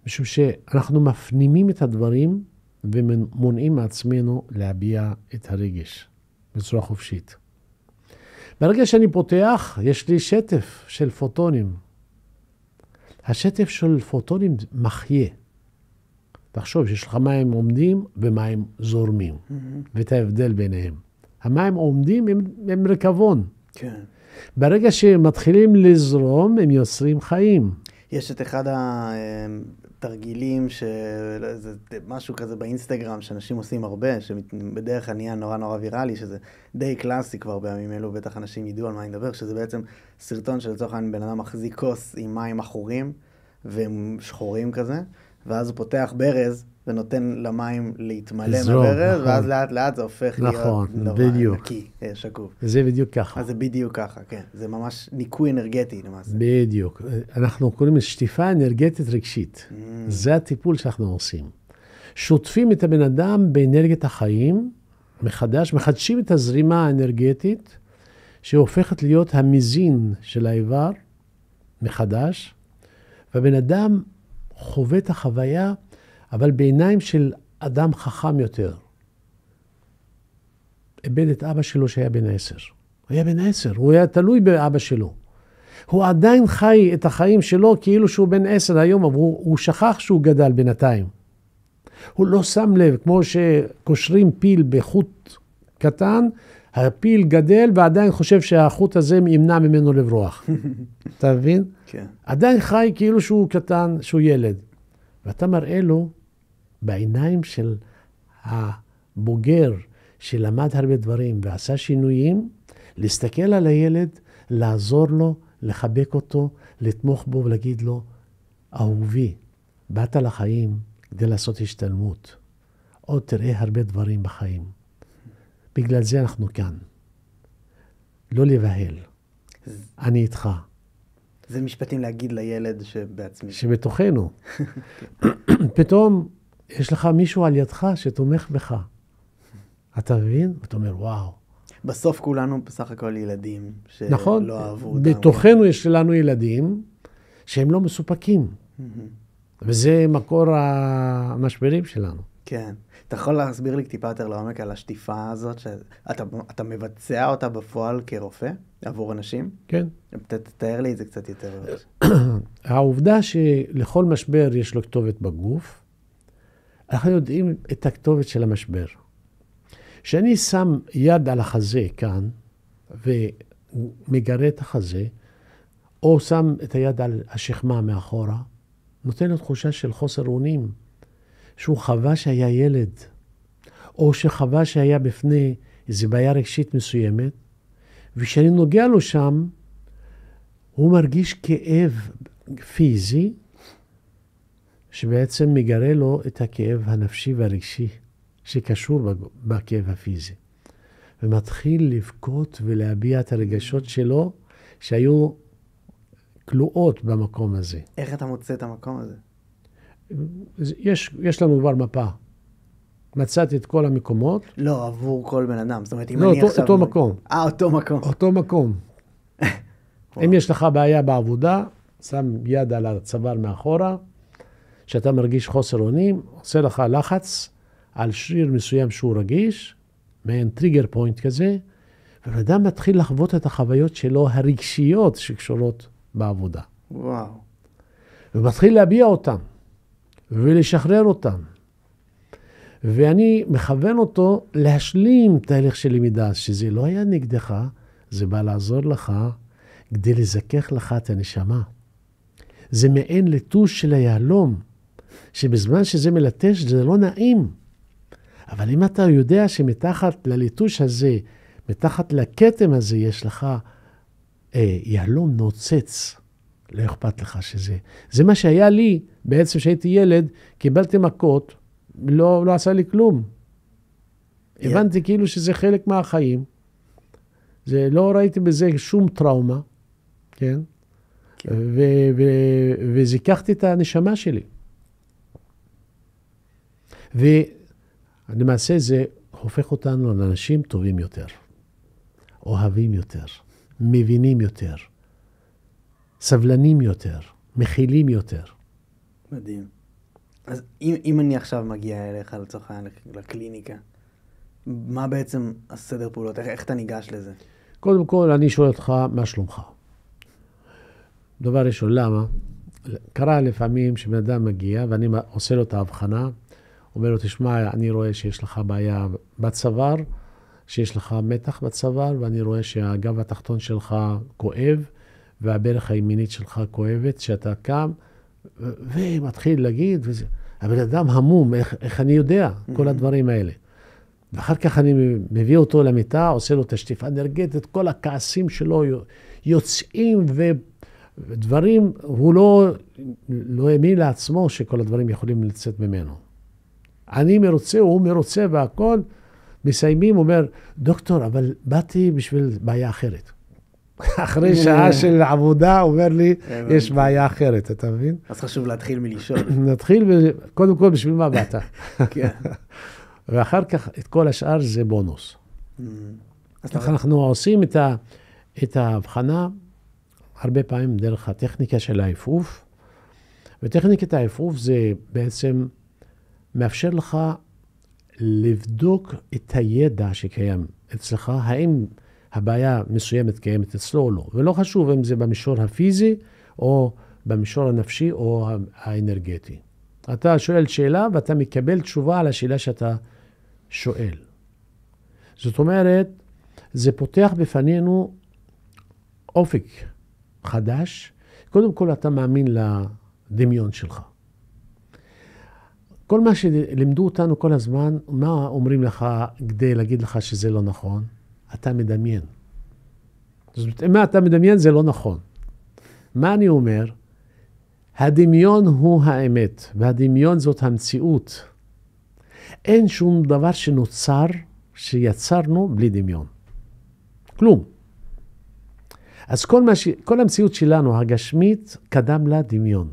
משום שאנחנו מפנימים את הדברים ומונעים מעצמנו להביע את הרגש בצורה חופשית. ברגע שאני פותח, יש לי שטף של פוטונים. השטף של פוטונים מחיה. תחשוב שיש לך מים עומדים ומים זורמים, ואת ההבדל ביניהם. המים עומדים הם ריקבון. כן. ברגע שמתחילים לזרום, הם יוצרים חיים. יש את אחד התרגילים, זה משהו כזה באינסטגרם, שאנשים עושים הרבה, שבדרך כלל נהיה נורא נורא ויראלי, שזה די קלאסי כבר בימים אלו, בטח אנשים ידעו על מה אני מדבר, שזה בעצם סרטון שלצורך העניין בן אדם מחזיק כוס עם מים עכורים, והם שחורים כזה, ואז הוא פותח ברז, ונותן למים להתמלא מהברז, נכון. ואז לאט לאט זה הופך נכון, להיות בדיוק. נקי, שקוף. זה בדיוק ככה. אז זה בדיוק ככה, כן. זה ממש ניקוי אנרגטי למעשה. בדיוק. אנחנו קוראים לזה שטיפה אנרגטית רגשית. זה הטיפול שאנחנו עושים. שוטפים את הבן אדם באנרגיית החיים, מחדש, מחדשים את הזרימה האנרגטית, שהופכת להיות המזין של האיבר, מחדש, והבן אדם חווה את החוויה, אבל בעיניים של אדם חכם יותר. איבד את אבא שלו שהיה בן 10. הוא היה בן 10, הוא היה תלוי באבא שלו. הוא עדיין חי את החיים שלו כאילו שהוא בן 10 היום, אבל הוא שכח שהוא גדל בינתיים. הוא לא שם לב, כמו שקושרים פיל בחוט קטן, הפיל גדל ועדיין חושב שהחוט הזה ימנע ממנו לברוח. אתה מבין? כן. עדיין חי כאילו שהוא קטן, שהוא ילד. ואתה מראה לו בעיניים של הבוגר שלמד הרבה דברים ועשה שינויים, להסתכל על הילד, לעזור לו, לחבק אותו, לתמוך בו ולהגיד לו, אהובי, באת לחיים כדי לעשות השתלמות. עוד תראה הרבה דברים בחיים. בגלל זה אנחנו כאן. לא לבהל. אני איתך. זה משפטים להגיד לילד שבעצמי. שבתוכנו. פתאום יש לך מישהו על ידך שתומך בך. אתה מבין? ואתה אומר, וואו. בסוף כולנו בסך הכל ילדים שלא נכון, אהבו אותם. בתוכנו יש לנו ילדים שהם לא מסופקים. וזה מקור המשברים שלנו. כן. אתה יכול להסביר לי טיפה יותר לעומק על השטיפה הזאת, שאתה מבצע אותה בפועל כרופא עבור אנשים? כן. תתאר לי את זה קצת יותר. העובדה שלכל משבר יש לו כתובת בגוף, אנחנו יודעים את הכתובת של המשבר. כשאני שם יד על החזה כאן, ומגרה את החזה, או שם את היד על השכמה מאחורה, נותן לו תחושה של חוסר אונים, שהוא חווה שהיה ילד, או שחווה שהיה בפני איזו בעיה רגשית מסוימת, וכשאני נוגע לו שם, הוא מרגיש כאב פיזי, שבעצם מגרה לו את הכאב הנפשי והרגשי, שקשור בכאב הפיזי. ומתחיל לבכות ולהביע את הרגשות שלו, שהיו כלואות במקום הזה. איך אתה מוצא את המקום הזה? יש לנו כבר מפה. מצאתי את כל המקומות. לא, עבור כל בן אדם. זאת אומרת, אם לא, אני עכשיו... אותו מקום. אותו מקום. אותו מקום. אם יש לך בעיה בעבודה, שם יד על הצוואר מאחורה, שאתה מרגיש חוסר אונים, עושה לך לחץ על שריר מסוים שהוא רגיש, מעין טריגר פוינט כזה, והאדם מתחיל לחוות את החוויות שלו הרגשיות שקשורות בעבודה. וואו. ומתחיל להביע אותם, ולשחרר אותם. ואני מכוון אותו להשלים תהליך של למידה, שזה לא היה נגדך, זה בא לעזור לך, כדי לזכך לך את הנשמה. זה מעין לטוש של היהלום, שבזמן שזה מלטש זה לא נעים. אבל אם אתה יודע שמתחת לליטוש הזה, מתחת לכתם הזה, יש לך יהלום נוצץ, לא אכפת לך שזה. זה מה שהיה לי, בעצם שהייתי ילד, קיבלתי מכות, לא עשה לי כלום. הבנתי כאילו שזה חלק מהחיים. לא ראיתי בזה שום טראומה, כן? וזיככתי את הנשמה שלי. ולמעשה זה הופך אותנו לאנשים טובים יותר, אוהבים יותר, מבינים יותר, סבלנים יותר, מכילים יותר. מדהים. אז אם אני עכשיו מגיע אליך לצורך לקליניקה, מה בעצם הסדר פעולות? איך אתה ניגש לזה? קודם כל, אני שואל אותך, מה שלומך? דבר ראשון, למה? קרה לפעמים שבן אדם מגיע, ואני עושה לו את ההבחנה, אומר לו, תשמע, אני רואה שיש לך בעיה בצוואר, שיש לך מתח בצוואר, ואני רואה שהגב התחתון שלך כואב, והברך הימינית שלך כואבת, שאתה קם, ומתחיל להגיד, הבן אדם המום, איך אני יודע, כל הדברים האלה. ואחר כך אני מביא אותו למיטה, עושה לו תשטיפה אנרגטית, כל הכעסים שלו יוצאים ודברים, הוא לא האמין לעצמו שכל הדברים יכולים לצאת ממנו. אני מרוצה, הוא מרוצה והכל, מסיימים, אומר, דוקטור, אבל באתי בשביל בעיה אחרת. אחרי שעה של עבודה, אומר לי, יש בעיה אחרת, אתה מבין? אז חשוב להתחיל מלשאול. נתחיל, קודם כל, בשביל מה באת? כן. ואחר כך, את כל השאר זה בונוס. אז אנחנו עושים את ההבחנה, הרבה פעמים דרך הטכניקה של העיפוף, וטכניקת העיפוף זה בעצם מאפשר לך לבדוק את הידע שקיים אצלך, האם הבעיה מסוימת קיימת אצלו או לא. ולא חשוב אם זה במישור הפיזי, או במישור הנפשי, או האנרגטי. אתה שואל שאלה, ואתה מקבל תשובה על השאלה שאתה שואל. זאת אומרת, זה פותח בפנינו אופק חדש. קודם כל, אתה מאמין לדמיון שלך. כל מה שלימדו אותנו כל הזמן, מה אומרים לך כדי להגיד לך שזה לא נכון? אתה מדמיין. זאת אומרת, מה אתה מדמיין זה לא נכון. מה אני אומר? הדמיון הוא האמת, והדמיון זאת המציאות. אין שום דבר שנוצר, שיצרנו בלי דמיון. כלום. אז כל המציאות שלנו, הגשמית, קדם לה דמיון.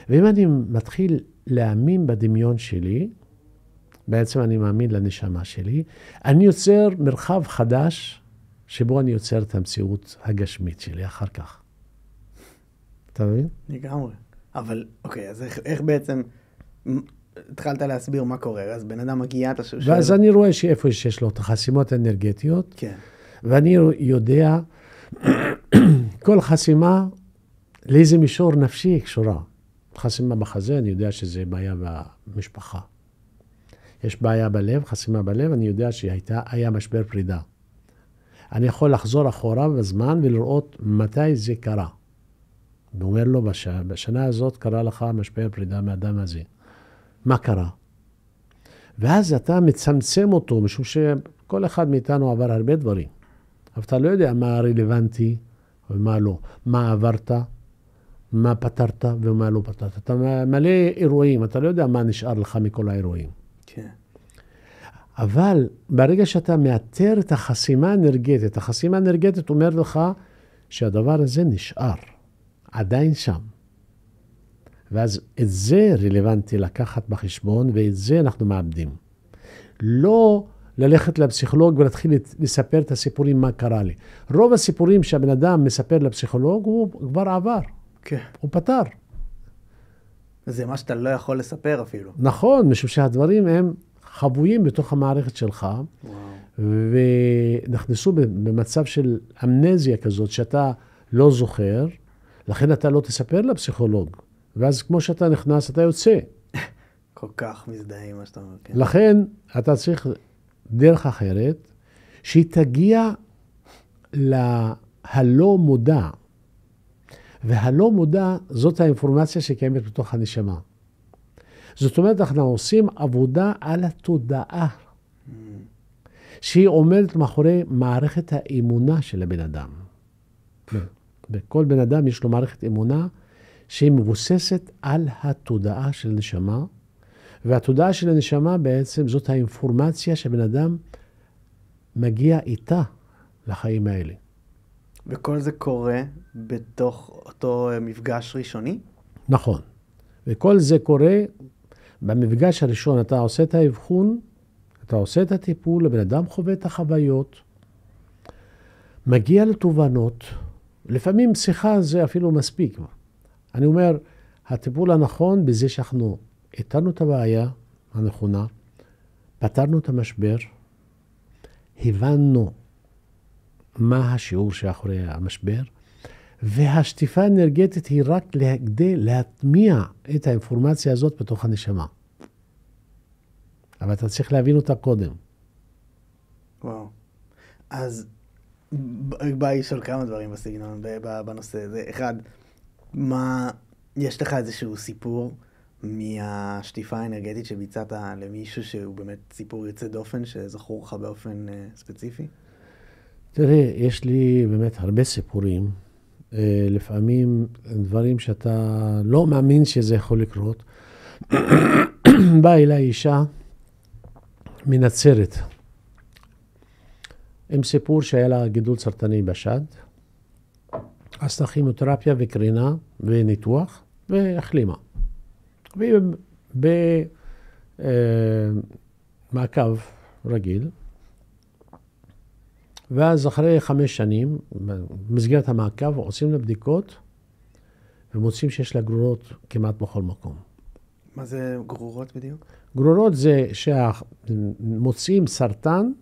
ואם אני מתחיל להאמין בדמיון שלי, בעצם אני מאמין לנשמה שלי, אני יוצר מרחב חדש, שבו אני יוצר את המציאות הגשמית שלי אחר כך. אתה מבין? לגמרי. אבל, אוקיי, אז איך בעצם התחלת להסביר מה קורה? אז בן אדם מגיע, אתה שואל... ואז אני רואה שאיפה שיש לו את החסימות האנרגטיות, כן. ואני יודע, כל חסימה, לאיזה מישור נפשי קשורה. חסימה בחזה, אני יודע שזה בעיה במשפחה. יש בעיה בלב, חסימה בלב, אני יודע שהיה משבר פרידה. אני יכול לחזור אחורה בזמן ולראות מתי זה קרה. ואומר לו, בשנה הזאת קרה לך משבר פרידה מהאדם הזה. מה קרה? ואז אתה מצמצם אותו, משום שכל אחד מאיתנו עבר הרבה דברים. אבל אתה לא יודע מה רלוונטי ומה לא. מה עברת, מה פתרת ומה לא פתרת. אתה מלא אירועים, אתה לא יודע מה נשאר לך מכל האירועים. כן. אבל ברגע שאתה מאתר את החסימה האנרגטית, החסימה האנרגטית אומר לך שהדבר הזה נשאר, עדיין שם. ואז את זה רלוונטי לקחת בחשבון, ואת זה אנחנו מאבדים. לא ללכת לפסיכולוג ולהתחיל לספר את הסיפורים מה קרה לי. רוב הסיפורים שהבן אדם מספר לפסיכולוג הוא כבר עבר. כן. הוא פתר. זה מה שאתה לא יכול לספר אפילו. נכון, משום שהדברים הם חבויים בתוך המערכת שלך, ונכנסו במצב של אמנזיה כזאת, שאתה לא זוכר, לכן אתה לא תספר לפסיכולוג. ואז כמו שאתה נכנס, אתה יוצא. כל כך מזדהה עם מה שאתה אומר. כן. לכן אתה צריך דרך אחרת, שהיא תגיע להלא מודע. והלא מודע זאת האינפורמציה שקיימת בתוך הנשמה. זאת אומרת, אנחנו עושים עבודה על התודעה, שהיא עומדת מאחורי מערכת האמונה של הבן אדם. בכל בן אדם יש לו מערכת אמונה שהיא מבוססת על התודעה של נשמה, והתודעה של הנשמה בעצם זאת האינפורמציה שבן אדם מגיע איתה לחיים האלה. וכל זה קורה בתוך אותו מפגש ראשוני? נכון. וכל זה קורה במפגש הראשון. אתה עושה את האבחון, אתה עושה את הטיפול, הבן אדם חווה את החוויות, מגיע לתובנות, לפעמים שיחה זה אפילו מספיק. אני אומר, הטיפול הנכון בזה שאנחנו איתרנו את הבעיה הנכונה, פתרנו את המשבר, הבנו מה השיעור שאחורי המשבר, והשטיפה האנרגטית היא רק כדי להטמיע את האינפורמציה הזאת בתוך הנשמה. אבל אתה צריך להבין אותה קודם. וואו. אז בא לשאול כמה דברים בסגנון, בנושא הזה. אחד, יש לך איזשהו סיפור מהשטיפה האנרגטית שביצעת למישהו שהוא באמת סיפור יוצא דופן, שזכור לך באופן ספציפי? תראה, יש לי באמת הרבה סיפורים. לפעמים דברים שאתה לא מאמין שזה יכול לקרות. באה אליי אישה מנצרת, עם סיפור שהיה לה גידול סרטני בשד, עשתה כימותרפיה וקרינה וניתוח, והחלימה. והיא במעקב רגיל, ואז אחרי 5 שנים, במסגרת המעקב, עושים לה בדיקות, ומוצאים שיש לה גרורות כמעט בכל מקום. מה זה גרורות בדיוק? גרורות זה שמוצאים סרטן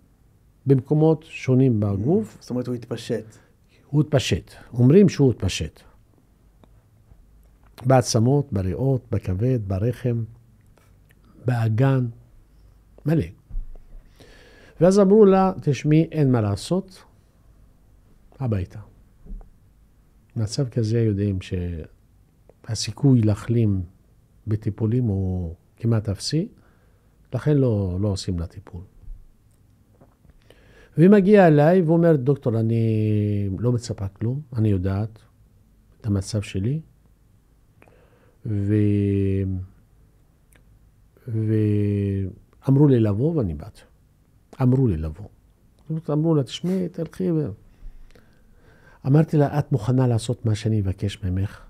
במקומות שונים בגוף. זאת אומרת, הוא התפשט. הוא התפשט. אומרים שהוא התפשט. בעצמות, בריאות, בכבד, ברחם, באגן, מלא. ואז אמרו לה, תשמעי, אין מה לעשות, הביתה. במצב כזה יודעים שהסיכוי להחלים בטיפולים הוא כמעט אפסי, לכן לא עושים לה טיפול. והיא מגיעה אליי ואומרת, דוקטור, אני לא מצפה כלום, אני יודעת את המצב שלי, ואמרו לי לבוא ואני באת. אמרו לי לבוא. אמרו לה, תשמעי, תלכי. אמרתי לה, את מוכנה לעשות מה שאני אבקש ממך?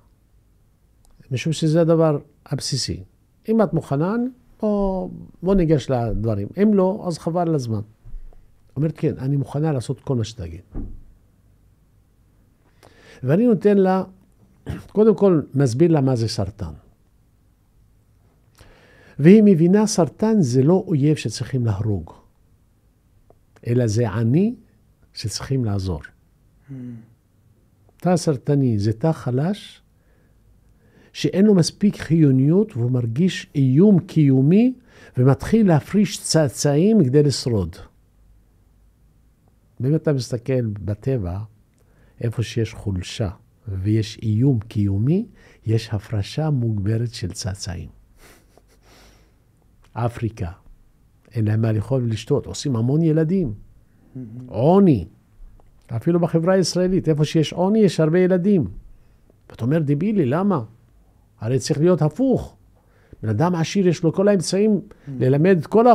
משום שזה הדבר הבסיסי. אם את מוכנה, בוא ניגש לדברים. אם לא, אז חבל על הזמן. אומרת, כן, אני מוכנה לעשות כל מה שתגיד. ואני נותן לה, קודם כל, מסביר לה מה זה סרטן. והיא מבינה, סרטן זה לא אויב שצריכים להרוג, אלא זה עני שצריכים לעזור. תא סרטני זה תא חלש, שאין לו מספיק חיוניות, והוא מרגיש איום קיומי, ומתחיל להפריש צאצאים כדי לשרוד. אם אתה מסתכל בטבע, איפה שיש חולשה ויש איום קיומי, יש הפרשה מוגברת של צאצאים. אפריקה, אין להם מה לאכול ולשתות, עושים המון ילדים. עוני, אפילו בחברה הישראלית, איפה שיש עוני יש הרבה ילדים. ואתה אומר, דיבילי, למה? הרי צריך להיות הפוך. בן אדם עשיר יש לו כל האמצעים ללמד את כל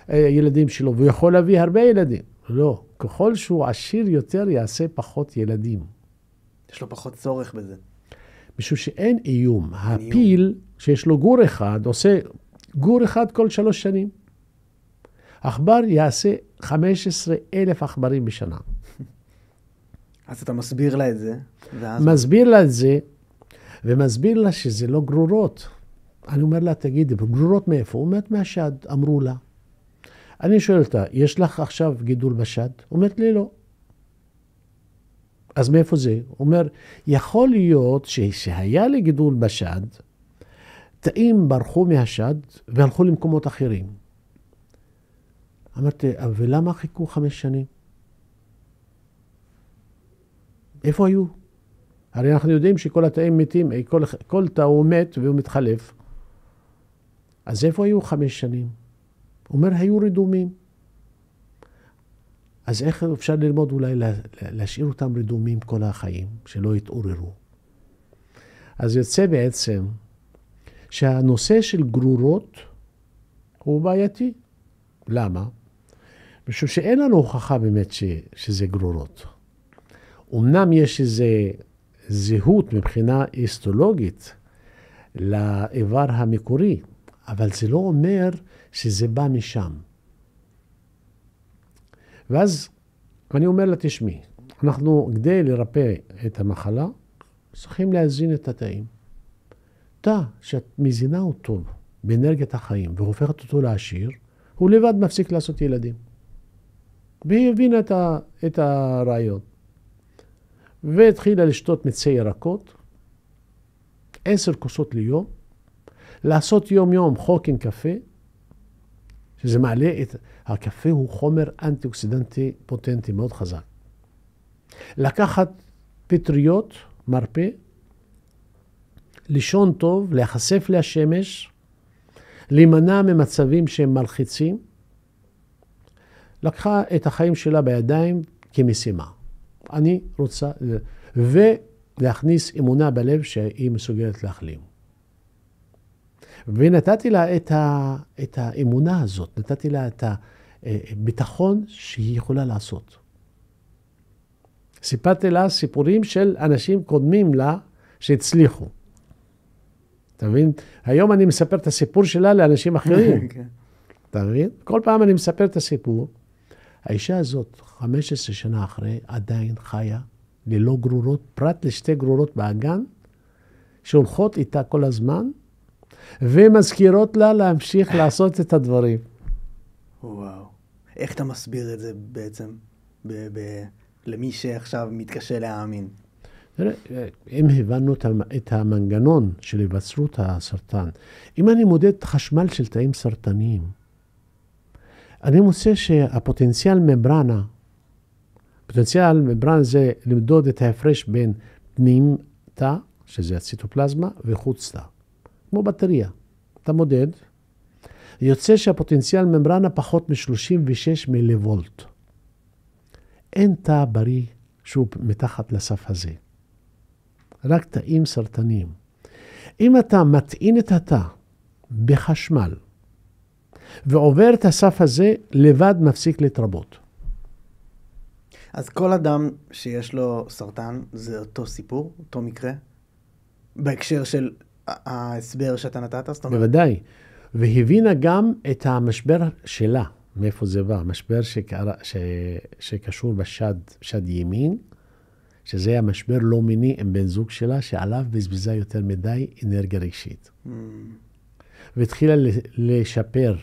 הילדים שלו, והוא יכול להביא הרבה ילדים. לא, ככל שהוא עשיר יותר, יעשה פחות ילדים. יש לו פחות צורך בזה. משום שאין איום. הפיל שיש לו גור אחד, עושה גור אחד כל 3 שנים. עכבר יעשה 15,000 עכברים בשנה. אז אתה מסביר לה את זה. מסביר לה את זה, ומסביר לה שזה לא גרורות. אני אומר לה, תגידי, גרורות מאיפה? הוא אומרת, מהשד, אמרו לה. אני שואל אותה, יש לך עכשיו גידול בשד? אומרת לי, לא. אז מאיפה זה? הוא אומר, יכול להיות שהיה לי גידול בשד, תאים ברחו מהשד והלכו למקומות אחרים. אמרתי, ולמה חיכו 5 שנים? איפה היו? הרי אנחנו יודעים שכל התאים מתים, כל תא הוא מת והוא מתחלף. אז איפה היו 5 שנים? הוא אומר, היו רדומים. אז איך אפשר ללמוד אולי להשאיר אותם רדומים כל החיים, שלא יתעוררו? אז יוצא בעצם שהנושא של גרורות הוא בעייתי. למה? משום שאין לנו הוכחה באמת שזה גרורות. אמנם יש איזו זהות מבחינה היסטולוגית לאיבר המקורי, אבל זה לא אומר שזה בא משם. ואז אני אומר לה, תשמעי, אנחנו כדי לרפא את המחלה, צריכים להזין את התאים. תא שאת מזינה אותו באנרגיית החיים והופכת אותו לעשיר, הוא לבד מפסיק לעשות ילדים. והיא הבינה את הרעיון. והתחילה לשתות מיצי ירקות, 10 כוסות ליום, לעשות יום חוקן קפה, שזה מעלה את... הקפה הוא חומר אנטי-אוקסידנטי פוטנטי מאוד חזק. לקחת פטריות, מרפא, לישון טוב, להיחשף להשמש, להימנע ממצבים שהם מלחיצים, לקחה את החיים שלה בידיים כמשימה. אני רוצה, ולהכניס אמונה בלב שהיא מסוגלת להחלים. ונתתי לה את האמונה הזאת, נתתי לה את הביטחון שהיא יכולה לעשות. סיפרתי לה סיפורים של אנשים קודמים לה שהצליחו. אתה מבין? היום אני מספר את הסיפור שלה לאנשים אחרים. אתה מבין? כל פעם אני מספר את הסיפור. האישה הזאת, 15 שנה אחרי, עדיין חיה, ללא גרורות, פרט לשתי גרורות באגן, שהולכות איתה כל הזמן, ומזכירות לה להמשיך לעשות את הדברים. וואו. איך אתה מסביר את זה בעצם למי שעכשיו מתקשה להאמין? אם הבנו את המנגנון של היווצרות הסרטן, אם אני מודד חשמל של תאים סרטניים, אני מוצא שהפוטנציאל ממברנה, פוטנציאל ממברנה זה למדוד את ההפרש בין פנים תא, שזה הציטופלזמה, וחוץ תא. כמו בטריה. אתה מודד, יוצא שהפוטנציאל ממברנה פחות מ-36 מיליוולט. אין תא בריא שהוא מתחת לסף הזה. רק תאים סרטניים. אם אתה מטעין את התא בחשמל, ועובר את הסף הזה, לבד מפסיק להתרבות. אז כל אדם שיש לו סרטן, זה אותו סיפור, אותו מקרה? בהקשר של ההסבר שאתה נתת? בוודאי. והבינה גם את המשבר שלה, מאיפה זה בא. משבר שקשור בשד ימין, שזה המשבר לא מיני עם בן זוג שלה, שעליו בזבזה יותר מדי אנרגיה רגשית. והתחילה לשפר.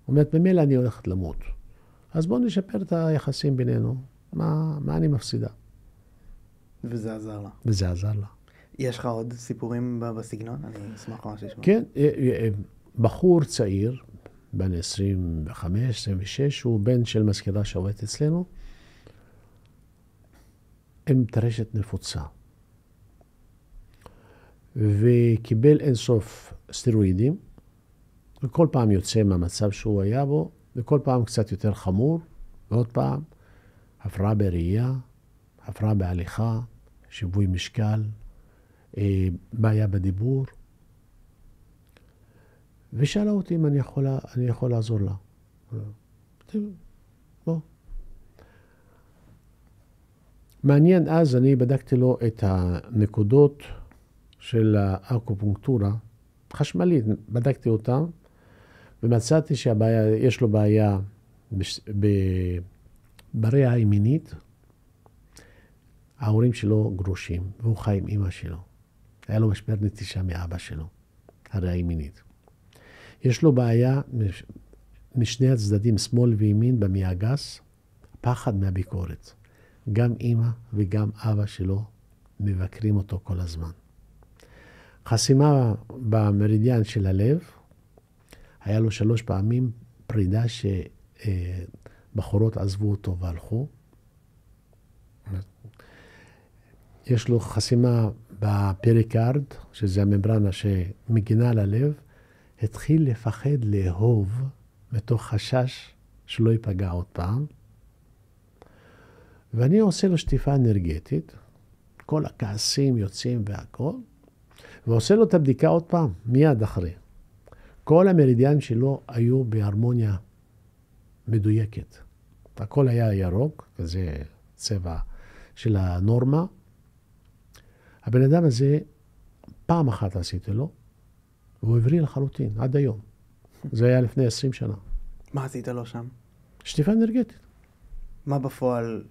אומרת, במילא אני הולכת למות. אז בואו נשפר את היחסים בינינו. מה אני מפסידה? וזה עזר לה. וזה עזר לה. יש לך עוד סיפורים בסגנון? אני אשמח ממש לשמוע. כן, בחור צעיר, בן 25, 26, הוא בן של מזכירה שעובדת אצלנו, עם טרשת נפוצה. וקיבל אינסוף סטרואידים, וכל פעם יוצא מהמצב שהוא היה בו, וכל פעם קצת יותר חמור, ועוד פעם, הפרעה בראייה, הפרעה בהליכה, שיווי משקל, בעיה בדיבור, ושאלה אותי אם אני יכול לעזור לה. בוא. מעניין, אז אני בדקתי לו את הנקודות של האקופונקטורה, חשמלית, בדקתי אותם, ומצאתי שיש לו בעיה בריאה הימינית, ההורים שלו גרושים, והוא חי עם אמא שלו. היה לו משבר נטישה מאבא שלו, הריאה הימינית. יש לו בעיה משני הצדדים, שמאל וימין, במעי הגס, פחד מהביקורת. גם אמא וגם אבא שלו מבקרים אותו כל הזמן. חסימה במרידיאן של הלב, היה לו 3 פעמים פרידה שבחורות עזבו אותו והלכו. יש לו חסימה בפריקארד, שזה הממברנה שמגינה על הלב, התחיל לפחד לאהוב מתוך חשש שלא ייפגע עוד פעם. ואני עושה לו שטיפה אנרגטית, כל הכעסים יוצאים והכל, ועושה לו את הבדיקה עוד פעם, מיד אחרי. כל המרידיאן שלו היו בהרמוניה מדויקת. הכל היה ירוק, וזה צבע של הנורמה. הבן אדם הזה, פעם אחת עשיתי לו, והוא הבריא לחלוטין, עד היום. זה היה לפני 20 שנה. מה עשית לו שם? שטיפה אנרגטית. מה בפועל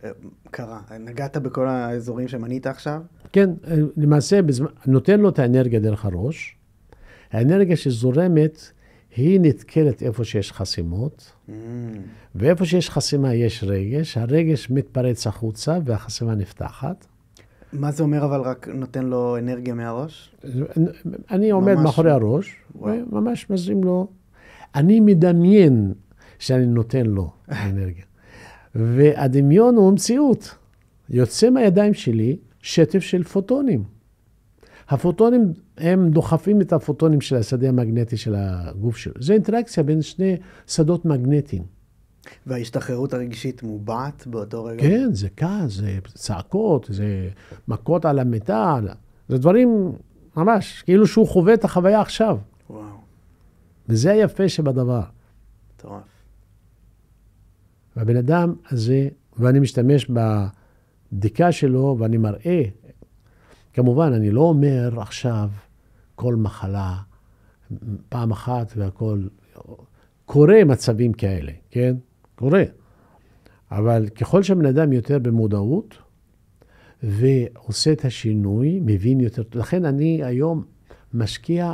קרה? נגעת בכל האזורים שמנית עכשיו? כן, למעשה נותן לו את האנרגיה דרך הראש. האנרגיה שזורמת היא נתקלת איפה שיש חסימות, ואיפה שיש חסימה יש רגש, הרגש מתפרץ החוצה והחסימה נפתחת. מה זה אומר אבל רק נותן לו אנרגיה מהראש? אני עומד מאחורי הראש, וממש מזרים לו. אני מדמיין שאני נותן לו אנרגיה. והדמיון הוא מציאות. יוצא מהידיים שלי שטף של פוטונים. הפוטונים הם דוחפים את הפוטונים של השדה המגנטי של הגוף שלו. זה אינטראקציה בין שני שדות מגנטיים. וההשתחררות הרגשית מובעת באותו רגע? כן, זה כעס, זה צעקות, זה מכות על המיטה, זה דברים ממש, כאילו שהוא חווה את החוויה עכשיו. וואו. וזה היפה שבדבר. טוב. והבן אדם הזה, ואני משתמש בבדיקה שלו, ואני מראה, כמובן, אני לא אומר עכשיו כל מחלה, פעם אחת והכל, קורה מצבים כאלה, כן? קורה. אבל ככל שהבן אדם יותר במודעות, ועושה את השינוי, מבין יותר, לכן אני היום משקיע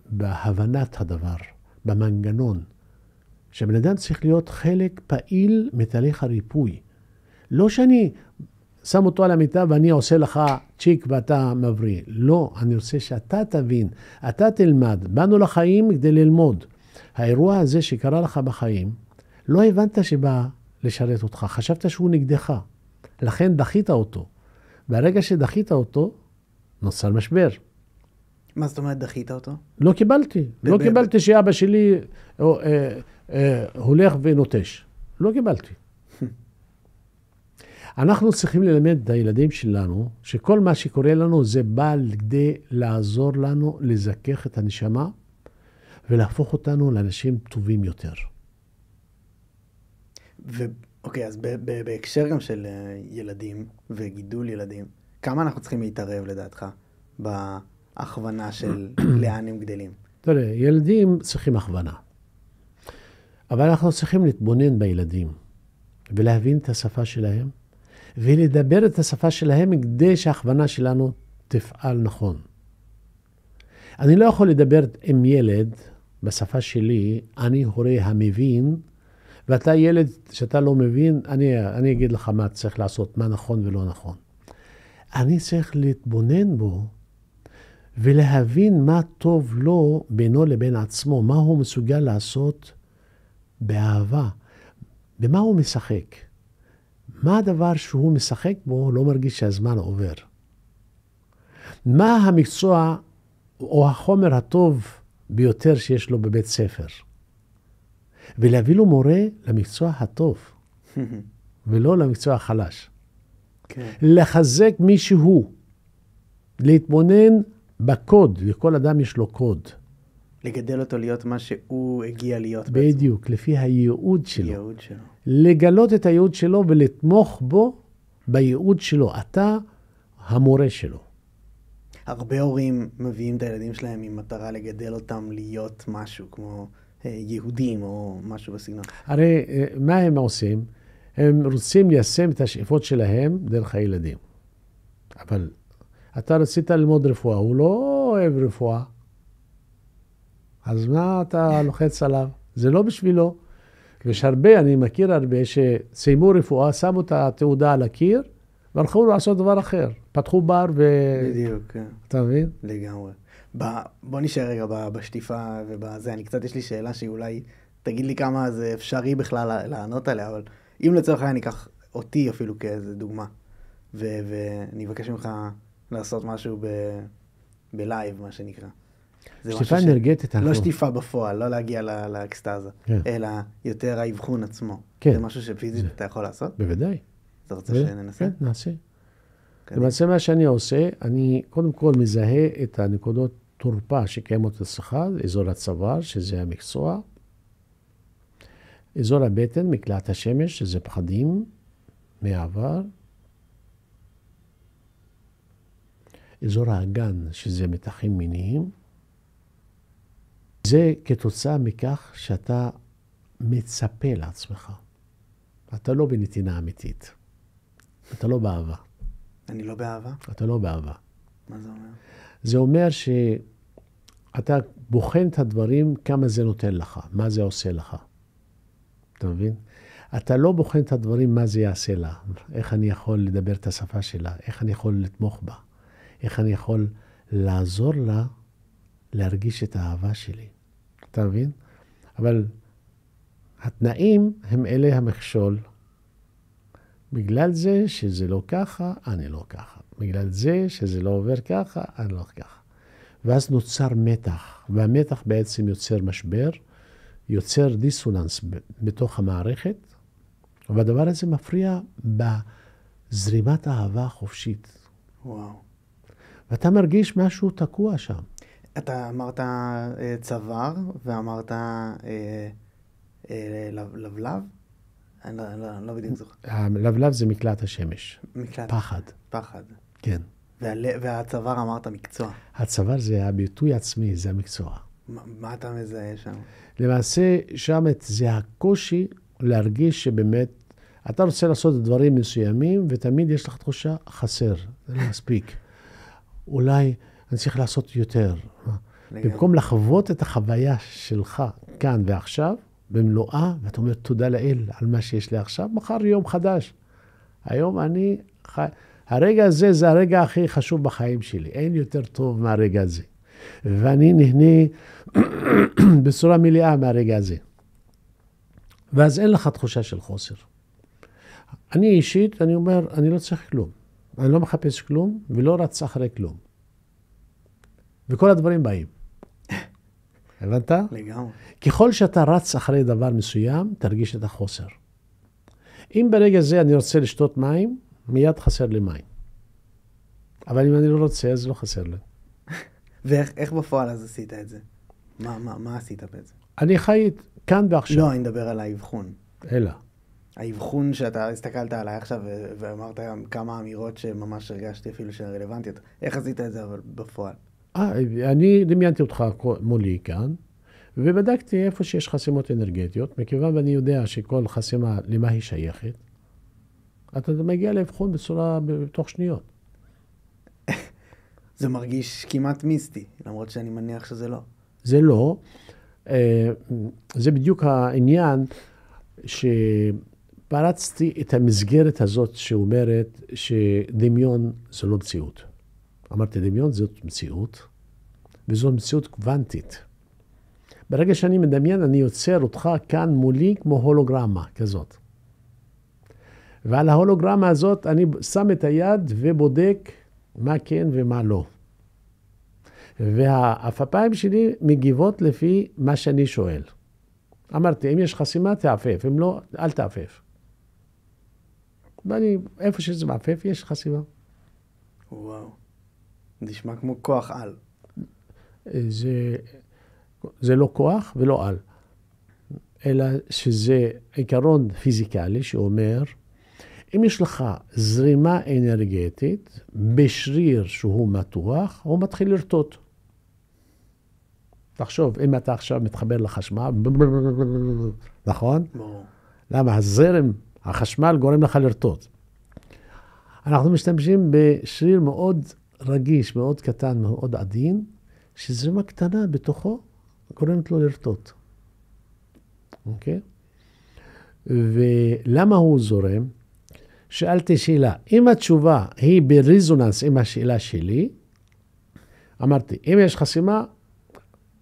בהבנת הדבר, במנגנון, שהבן אדם צריך להיות חלק פעיל מתהליך הריפוי. לא שאני שם אותו על המיטה ואני עושה לך צ'יק ואתה מבריא. לא, אני רוצה שאתה תבין, אתה תלמד. באנו לחיים כדי ללמוד. האירוע הזה שקרה לך בחיים, לא הבנת שבא לשרת אותך, חשבת שהוא נגדך. לכן דחית אותו. ברגע שדחית אותו, נוצר משבר. מה זאת אומרת דחית אותו? לא קיבלתי. לא קיבלתי שאבא שלי הולך ונוטש. לא קיבלתי. אנחנו צריכים ללמד את הילדים שלנו, שכל מה שקורה לנו זה בא כדי לעזור לנו לזכך את הנשמה, ולהפוך אותנו לאנשים טובים יותר. אוקיי, אז בהקשר גם של ילדים וגידול ילדים, כמה אנחנו צריכים להתערב לדעתך בהכוונה של לאן הם גדלים? תראה, ילדים צריכים הכוונה. אבל אנחנו צריכים להתבונן בילדים, ולהבין את השפה שלהם, ולדבר את השפה שלהם כדי שההכוונה שלנו תפעל נכון. אני לא יכול לדבר עם ילד בשפה שלי, אני הורה המבין, ואתה ילד שאתה לא מבין, אני אגיד לך מה צריך לעשות, מה נכון ולא נכון. אני צריך להתבונן בו, ולהבין מה טוב לו בינו לבין עצמו, מה הוא מסוגל לעשות באהבה, במה הוא משחק. מה הדבר שהוא משחק בו לא מרגיש שהזמן עובר? מה המקצוע או החומר הטוב ביותר שיש לו בבית ספר? ולהביא לו מורה למקצוע הטוב, ולא למקצוע החלש. כן. לחזק מישהו, להתבונן בקוד, לכל אדם יש לו קוד. לגדל אותו להיות מה שהוא הגיע להיות בעצמו. בדיוק, לפי הייעוד שלו. הייעוד שלו. לגלות את הייעוד שלו ולתמוך בו בייעוד שלו. אתה המורה שלו. הרבה הורים מביאים את הילדים שלהם עם מטרה לגדל אותם להיות משהו כמו יהודים או משהו בסגנון. הרי מה הם עושים? הם רוצים ליישם את השאיפות שלהם דרך הילדים. אבל אתה רצית ללמוד רפואה, הוא לא אוהב רפואה. אז מה אתה לוחץ עליו? זה לא בשבילו. ויש הרבה, אני מכיר הרבה, שסיימו רפואה, שמו את התעודה על הקיר, והלכו לעשות דבר אחר. פתחו בר בדיוק, כן. אתה מבין? לגמרי. בוא נשאר רגע בשטיפה ובזה. יש לי שאלה שאולי תגיד לי כמה זה אפשרי בכלל לענות עליה, אבל אם לצורך העניין ניקח אותי אפילו כאיזה דוגמה, ואני אבקש ממך לעשות משהו בלייב, מה שנקרא. שטיפה אנרגטית. לא שטיפה בפועל, לא להגיע לאקסטאזה, אלא יותר האבחון עצמו. זה משהו שפיזית אתה יכול לעשות? בוודאי. אתה רוצה שננסה? כן, נעשה. למעשה מה שאני עושה, אני קודם כל מזהה את הנקודות תורפה שקיימות אצלך, אזור הצוואר, שזה המקצוע, אזור הבטן, מקלעת השמש, שזה פחדים מהעבר, אזור האגן, שזה מתחים מיניים, זה כתוצאה מכך שאתה מצפה לעצמך. אתה לא בנתינה אמיתית. אתה לא באהבה. אני לא באהבה? אתה לא באהבה. מה זה אומר? זה אומר שאתה בוחן את הדברים, כמה זה נותן לך, מה זה עושה לך. אתה מבין? אתה לא בוחן את הדברים, מה זה יעשה לה, איך אני יכול לדבר את השפה שלה, איך אני יכול לתמוך בה, איך אני יכול לעזור לה להרגיש את האהבה שלי. אתה מבין? אבל התנאים הם אלה המכשול. בגלל זה שזה לא ככה, אני לא ככה. בגלל זה שזה לא עובר ככה, אני לא ככה. ואז נוצר מתח, והמתח בעצם יוצר משבר, יוצר דיסוננס בתוך המערכת, והדבר הזה מפריע בזרימת האהבה החופשית. וואו. ואתה מרגיש משהו תקוע שם. אתה אמרת צוואר, ואמרת לבלב? אני לא בדיוק זוכר. הלבלב זה מקלט השמש. מקלט. פחד. פחד. כן. והצוואר אמרת מקצוע. הצוואר זה הביטוי עצמי, זה המקצוע. מה אתה מזהה שם? למעשה, שם זה הקושי להרגיש שבאמת, אתה רוצה לעשות דברים מסוימים, ותמיד יש לך תחושה חסר, זה לא מספיק. אולי אני צריך לעשות יותר. במקום לחוות את החוויה שלך כאן ועכשיו, במלואה, ואתה אומר תודה לאל על מה שיש לי עכשיו, מחר יום חדש. היום הרגע הזה זה הרגע הכי חשוב בחיים שלי. אין יותר טוב מהרגע הזה. ואני נהנה בצורה מלאה מהרגע הזה. ואז אין לך תחושה של חוסר. אני אישית, אני אומר, אני לא צריך כלום. אני לא מחפש כלום, ולא רץ אחרי כלום. וכל הדברים באים. הבנת? לגמרי. ככל שאתה רץ אחרי דבר מסוים, תרגיש את החוסר. אם ברגע זה אני רוצה לשתות מים, מיד חסר לי מים. אבל אם אני לא רוצה, אז לא חסר לי. ואיך בפועל אז עשית את זה? מה עשית בעצם? אני חי כאן ועכשיו. לא, אני מדבר על האבחון. אלא. האבחון שאתה הסתכלת עליי עכשיו ואמרת כמה אמירות שממש הרגשתי אפילו שהן רלוונטיות. איך עשית את זה אבל בפועל? אני דמיינתי אותך מולי כאן, ובדקתי איפה שיש חסימות אנרגטיות, מכיוון ואני יודע שכל חסימה למה היא שייכת, אתה מגיע לאבחון בצורה בתוך שניות. זה מרגיש כמעט מיסטי, למרות שאני מניח שזה לא. זה לא. זה בדיוק העניין שפרצתי את המסגרת הזאת שאומרת שדמיון זה לא מציאות. אמרתי, דמיון זאת מציאות, וזו מציאות קוונטית. ברגע שאני מדמיין, אני יוצר אותך כאן מולי כמו הולוגרמה כזאת. ועל ההולוגרמה הזאת אני שם את היד ובודק מה כן ומה לא. והאפיים שלי מגיבות לפי מה שאני שואל. אמרתי, אם יש חסימה, תעפף, אם לא, אל תעפף. איפה שזה מעפף, יש חסימה. וואו. נשמע כמו כוח על. זה לא כוח ולא על. אלא שזה עיקרון פיזיקלי שאומר, אם יש לך זרימה אנרגטית בשריר שהוא מתוח, הוא מתחיל לרטוט. תחשוב, אם אתה עכשיו מתחבר לחשמל, נכון? למה? הזרם, החשמל גורם לך לרטוט. אנחנו משתמשים בשריר מאוד רגיש, מאוד קטן, מאוד עדין, שזרימה קטנה בתוכו גורמת לו לרטוט. אוקיי? ולמה הוא זורם? שאלתי שאלה, אם התשובה היא בריזוננס עם השאלה שלי, אמרתי, אם יש חסימה,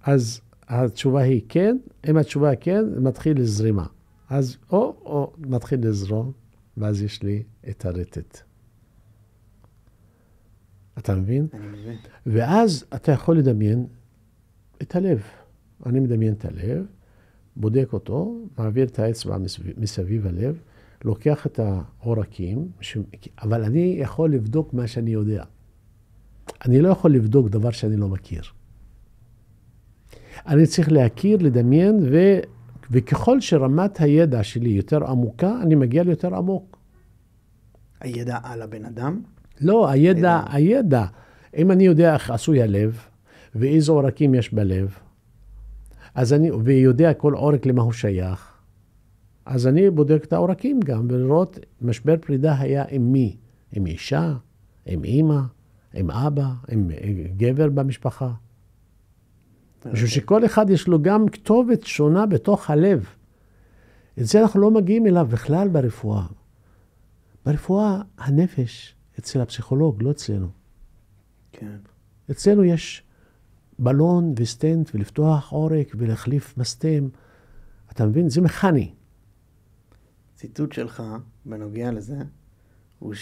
אז התשובה היא כן, אם התשובה כן, מתחיל לזרימה. אז או מתחיל לזרום, ואז יש לי את הרטט. אתה מבין? אני מבין. ואז אתה יכול לדמיין את הלב. אני מדמיין את הלב, בודק אותו, מעביר את האצבע מסביב הלב, לוקח את העורקים, אבל אני יכול לבדוק מה שאני יודע. אני לא יכול לבדוק דבר שאני לא מכיר. אני צריך להכיר, לדמיין, וככל שרמת הידע שלי יותר עמוקה, אני מגיע ליותר עמוק. הידע על הבן אדם? לא, הידע, אם אני יודע איך עשוי הלב, ואיזה עורקים יש בלב, ויודע כל עורק למה הוא שייך, אז אני בודק את העורקים גם, ולראות משבר פרידה היה עם מי? עם אישה, עם אמא, עם אבא, עם גבר במשפחה. משום שכל אחד יש לו גם כתובת שונה בתוך הלב. את זה אנחנו לא מגיעים אליו בכלל ברפואה. ברפואה הנפש אצל הפסיכולוג, לא אצלנו. כן. אצלנו יש בלון וסטנט ולפתוח עורק ולהחליף מסתם. אתה מבין? זה מכני. ציטוט שלך בנוגע לזה הוא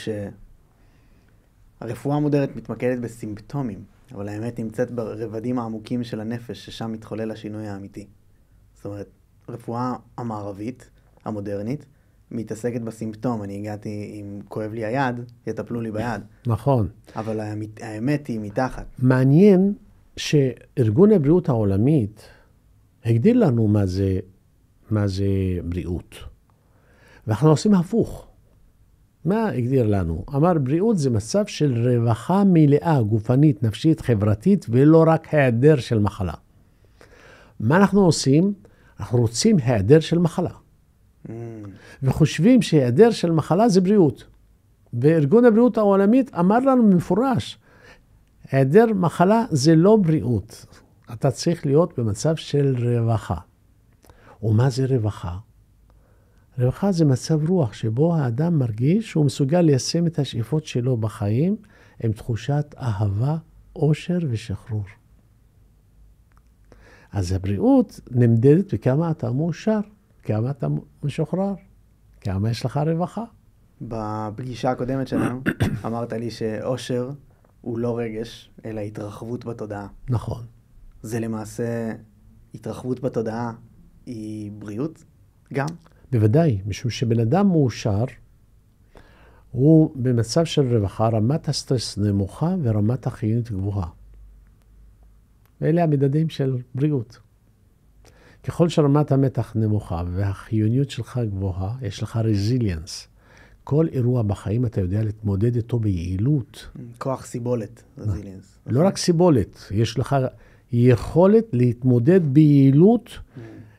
שהרפואה המודרנית מתמקדת בסימפטומים, אבל האמת נמצאת ברבדים העמוקים של הנפש, ששם מתחולל השינוי האמיתי. זאת אומרת, רפואה המערבית, המודרנית, מתעסקת בסימפטום. אני הגעתי, אם כואב לי היד, יטפלו לי ביד. נכון. אבל האמת היא מתחת. מעניין שארגון הבריאות העולמית הגדיר לנו מה זה בריאות. ואנחנו עושים הפוך. מה הגדיר לנו? אמר, בריאות זה מצב של רווחה מלאה, גופנית, נפשית, חברתית, ולא רק היעדר של מחלה. מה אנחנו עושים? אנחנו רוצים היעדר של מחלה. וחושבים שהיעדר של מחלה זה בריאות. וארגון הבריאות העולמית אמר לנו מפורש, היעדר מחלה זה לא בריאות. אתה צריך להיות במצב של רווחה. ומה זה רווחה? רווחה זה מצב רוח שבו האדם מרגיש שהוא מסוגל ליישם את השאיפות שלו בחיים עם תחושת אהבה, אושר ושחרור. אז הבריאות נמדדת בכמה אתה מאושר, כמה אתה משוחרר, כמה יש לך רווחה. בפגישה הקודמת שלנו אמרת לי שאושר הוא לא רגש, אלא התרחבות בתודעה. נכון. זה למעשה, התרחבות בתודעה היא בריאות גם? בוודאי, משום שבן אדם מאושר, הוא במצב של רווחה, רמת הסטרס נמוכה ורמת החיוניות גבוהה. ואלה המדדים של בריאות. ככל שרמת המתח נמוכה והחיוניות שלך גבוהה, יש לך רזיליאנס. כל אירוע בחיים אתה יודע להתמודד איתו ביעילות. כוח סיבולת, רזיליאנס. לא רק סיבולת, יש לך יכולת להתמודד ביעילות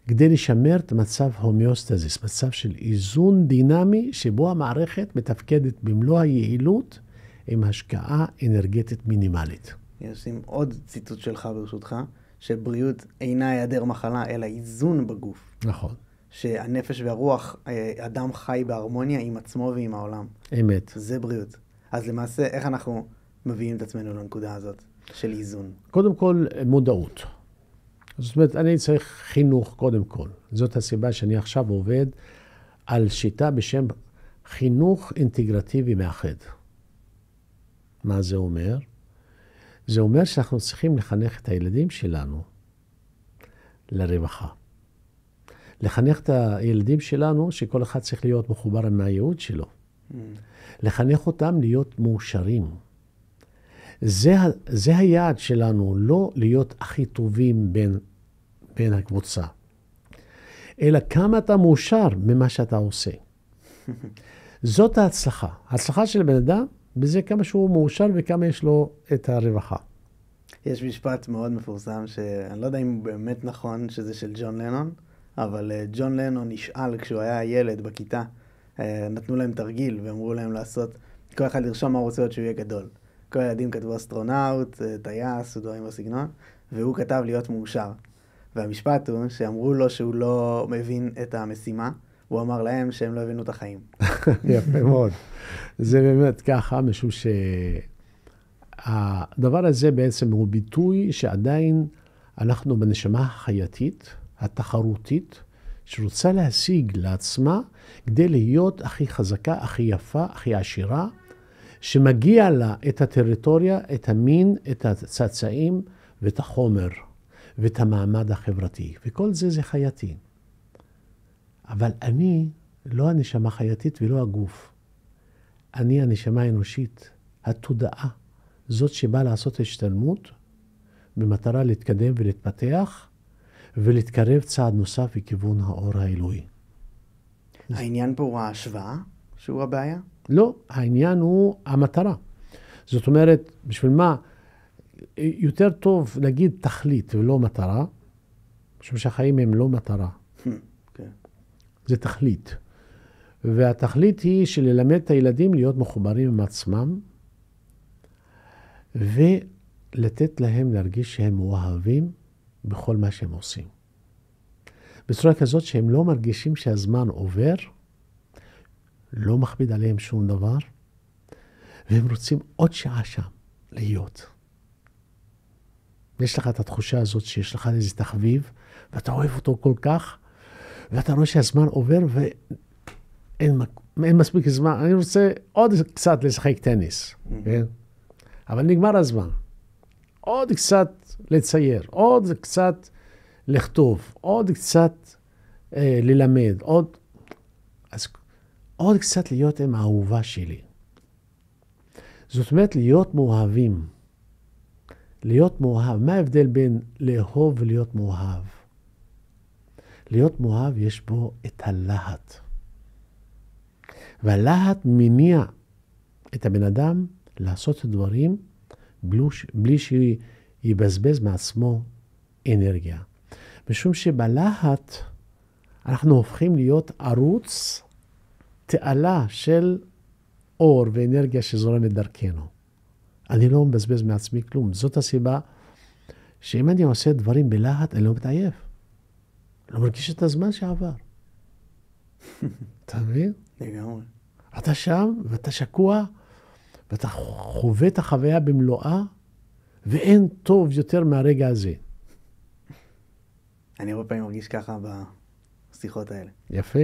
כדי לשמר את מצב הומיאוסטזיס, מצב של איזון דינמי שבו המערכת מתפקדת במלוא היעילות עם השקעה אנרגטית מינימלית. יש עם עוד ציטוט שלך ברשותך, שבריאות אינה היעדר מחלה, אלא איזון בגוף. נכון. שהנפש והרוח, אדם חי בהרמוניה עם עצמו ועם העולם. אמת. זה בריאות. אז למעשה, איך אנחנו מביאים את עצמנו לנקודה הזאת של איזון? קודם כל, מודעות. זאת אומרת, אני צריך חינוך קודם כל. זאת הסיבה שאני עכשיו עובד על שיטה בשם חינוך אינטגרטיבי מאחד. מה זה אומר? זה אומר שאנחנו צריכים לחנך את הילדים שלנו לרווחה. לחנך את הילדים שלנו שכל אחד צריך להיות מחובר עם הייעוד שלו. לחנך אותם להיות מאושרים. זה היעד שלנו, לא להיות הכי טובים בין הקבוצה, אלא כמה אתה מאושר ממה שאתה עושה. זאת ההצלחה. ההצלחה של בן אדם, בזה כמה שהוא מאושר וכמה יש לו את הרווחה. יש משפט מאוד מפורסם, שאני לא יודע אם הוא באמת נכון, שזה של ג'ון לנון, אבל ג'ון לנון נשאל כשהוא היה ילד בכיתה, נתנו להם תרגיל ואמרו להם לעשות, כל אחד לרשום מה הוא רוצה להיות שהוא יהיה גדול. כל הילדים כתבו אסטרונאוט, טייס ודברים בסגנון, והוא כתב להיות מאושר. והמשפט הוא שאמרו לו שהוא לא מבין את המשימה, הוא אמר להם שהם לא הבינו את החיים. יפה מאוד. זה באמת ככה, משום שהדבר הזה בעצם הוא ביטוי שעדיין אנחנו בנשמה החייתית, התחרותית, שרוצה להשיג לעצמה כדי להיות הכי חזקה, הכי יפה, הכי עשירה, שמגיע לה את הטריטוריה, את המין, את הצאצאים ואת החומר ואת המעמד החברתי. וכל זה חייתי. אבל אני לא הנשמה חייתית ולא הגוף. אני הנשמה האנושית, התודעה, זאת שבאה לעשות השתלמות במטרה להתקדם ולהתפתח ולהתקרב צעד נוסף בכיוון האור האלוהי. העניין פה הוא ההשוואה שהוא הבעיה? לא, העניין הוא המטרה. זאת אומרת, בשביל מה יותר טוב להגיד תכלית ולא מטרה, משום שהחיים הם לא מטרה. זה תכלית. והתכלית היא שללמד את הילדים להיות מחוברים עם עצמם, ולתת להם להרגיש שהם מאוהבים בכל מה שהם עושים. בצורה כזאת שהם לא מרגישים שהזמן עובר, לא מכביד עליהם שום דבר, והם רוצים עוד שעה שם להיות. יש לך את התחושה הזאת שיש לך איזה תחביב, ואתה אוהב אותו כל כך, ואתה רואה שהזמן עובר ואין מספיק זמן. אני רוצה עוד קצת לשחק טניס, כן? אבל נגמר הזמן. עוד קצת לצייר, עוד קצת לכתוב, עוד קצת ללמד, עוד קצת להיות עם האהובה שלי. זאת אומרת, להיות מאוהבים. להיות מאוהב. מה ההבדל בין לאהוב ולהיות מאוהב? להיות מאוהב יש בו את הלהט. והלהט מניע את הבן אדם לעשות דברים בלי שיבזבז מעצמו אנרגיה. משום שבלהט אנחנו הופכים להיות ערוץ תעלה של אור ואנרגיה שזורמת דרכנו. אני לא מבזבז מעצמי כלום. זאת הסיבה שאם אני עושה דברים בלהט, אני לא מתעייף. לא מרגיש את הזמן שעבר. אתה מבין? לגמרי. אתה שם ואתה שקוע, ואתה חווה את החוויה במלואה, ואין טוב יותר מהרגע הזה. אני הרבה פעמים מרגיש ככה בשיחות האלה. יפה.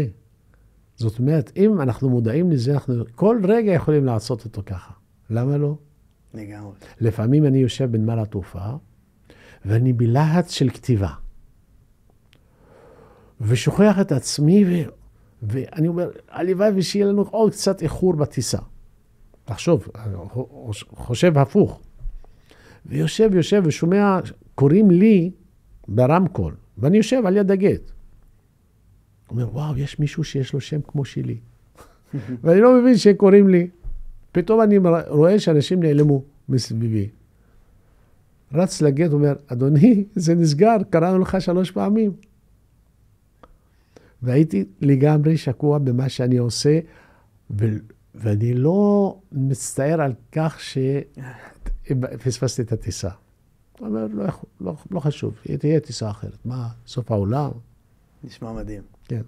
זאת אומרת, אם אנחנו מודעים לזה, אנחנו כל רגע יכולים לעשות אותו ככה. למה לא? לגמרי. לפעמים אני יושב בנמל התעופה, ואני בלהט של כתיבה. ושוכח את עצמי, ואני אומר, הלוואי ושיהיה לנו עוד קצת איחור בטיסה. תחשוב, חושב הפוך. ויושב ושומע, קוראים לי ברמקול, ואני יושב על יד הגט. אומר, וואו, יש מישהו שיש לו שם כמו שלי. ואני לא מבין שקוראים לי. פתאום אני רואה שאנשים נעלמו מסביבי. רץ לגט, אומר, אדוני, זה נסגר, קראנו לך 3 פעמים. והייתי לגמרי שקוע במה שאני עושה, ואני לא מצטער על כך שפספסתי את הטיסה. הוא אומר, לא חשוב, תהיה טיסה אחרת. מה, סוף העולם? נשמע מדהים. כן.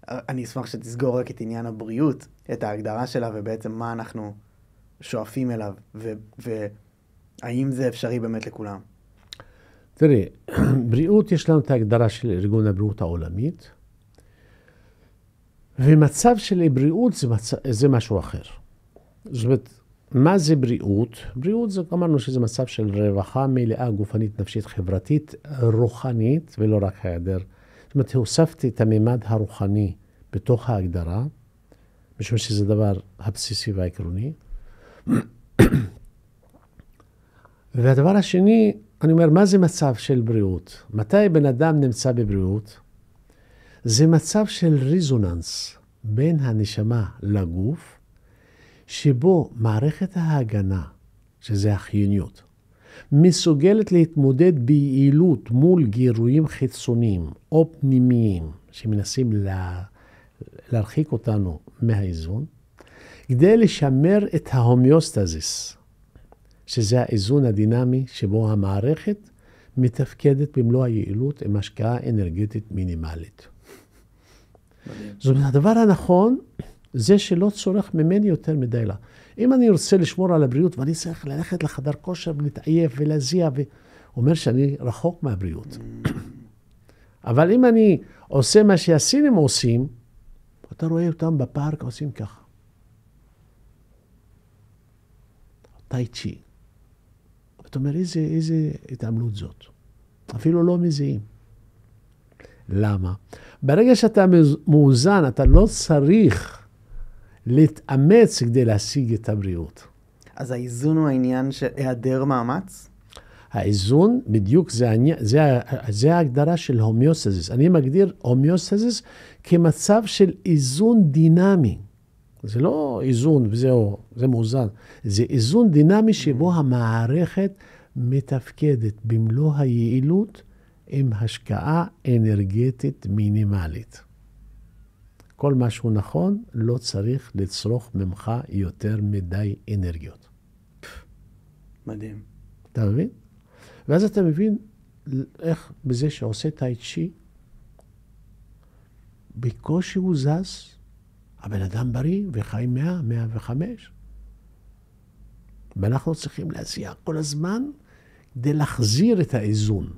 אני אשמח שתסגור רק את עניין הבריאות, את ההגדרה שלה, ובעצם מה אנחנו שואפים אליו, והאם זה אפשרי באמת לכולם. תראי, בריאות, יש לנו את ההגדרה של ארגון הבריאות העולמית, ומצב של בריאות זה משהו אחר. זאת אומרת, מה זה בריאות? בריאות זה, אמרנו שזה מצב של רווחה מלאה, גופנית, נפשית, חברתית, רוחנית, ולא רק היעדר. זאת אומרת, הוספתי את הממד הרוחני בתוך ההגדרה, משום שזה דבר הבסיסי והעקרוני. והדבר השני, אני אומר, מה זה מצב של בריאות? מתי בן אדם נמצא בבריאות? זה מצב של ריזוננס בין הנשמה לגוף, שבו מערכת ההגנה, שזה החיוניות, מסוגלת להתמודד ביעילות מול גירויים חיצוניים או פנימיים, שמנסים להרחיק אותנו מהאיזון, כדי לשמר את ההומיוסטזיס, שזה האיזון הדינמי שבו המערכת מתפקדת במלוא היעילות עם השקעה אנרגטית מינימלית. זאת אומרת, הדבר הנכון זה שלא צורך ממני יותר מדי לה. אם אני רוצה לשמור על הבריאות ואני צריך ללכת לחדר כושר ולהתעייף ולהזיע, אומר שאני רחוק מהבריאות. אבל אם אני עושה מה שהסינים עושים, אתה רואה אותם בפארק עושים ככה. טאי צ'י. אתה אומר, איזה התעמלות זאת. אפילו לא מזיעים. למה? ברגע שאתה מאוזן, אתה לא צריך להתאמץ כדי להשיג את הבריאות. אז האיזון הוא העניין של היעדר מאמץ? האיזון, בדיוק, זה ההגדרה של הומיוסטזיס. אני מגדיר הומיוסטזיס כמצב של איזון דינמי. זה לא איזון וזהו, זה מאוזן. זה איזון דינמי שבו המערכת מתפקדת במלוא היעילות עם השקעה אנרגטית מינימלית. כל מה שהוא נכון, לא צריך לצרוך ממך יותר מדי אנרגיות. מדהים. אתה מבין? ואז אתה מבין איך בזה שעושה טאי צ'י, בקושי הוא זז, הבן אדם בריא וחי 100, 105. ואנחנו צריכים להזיע כל הזמן כדי להחזיר את האיזון.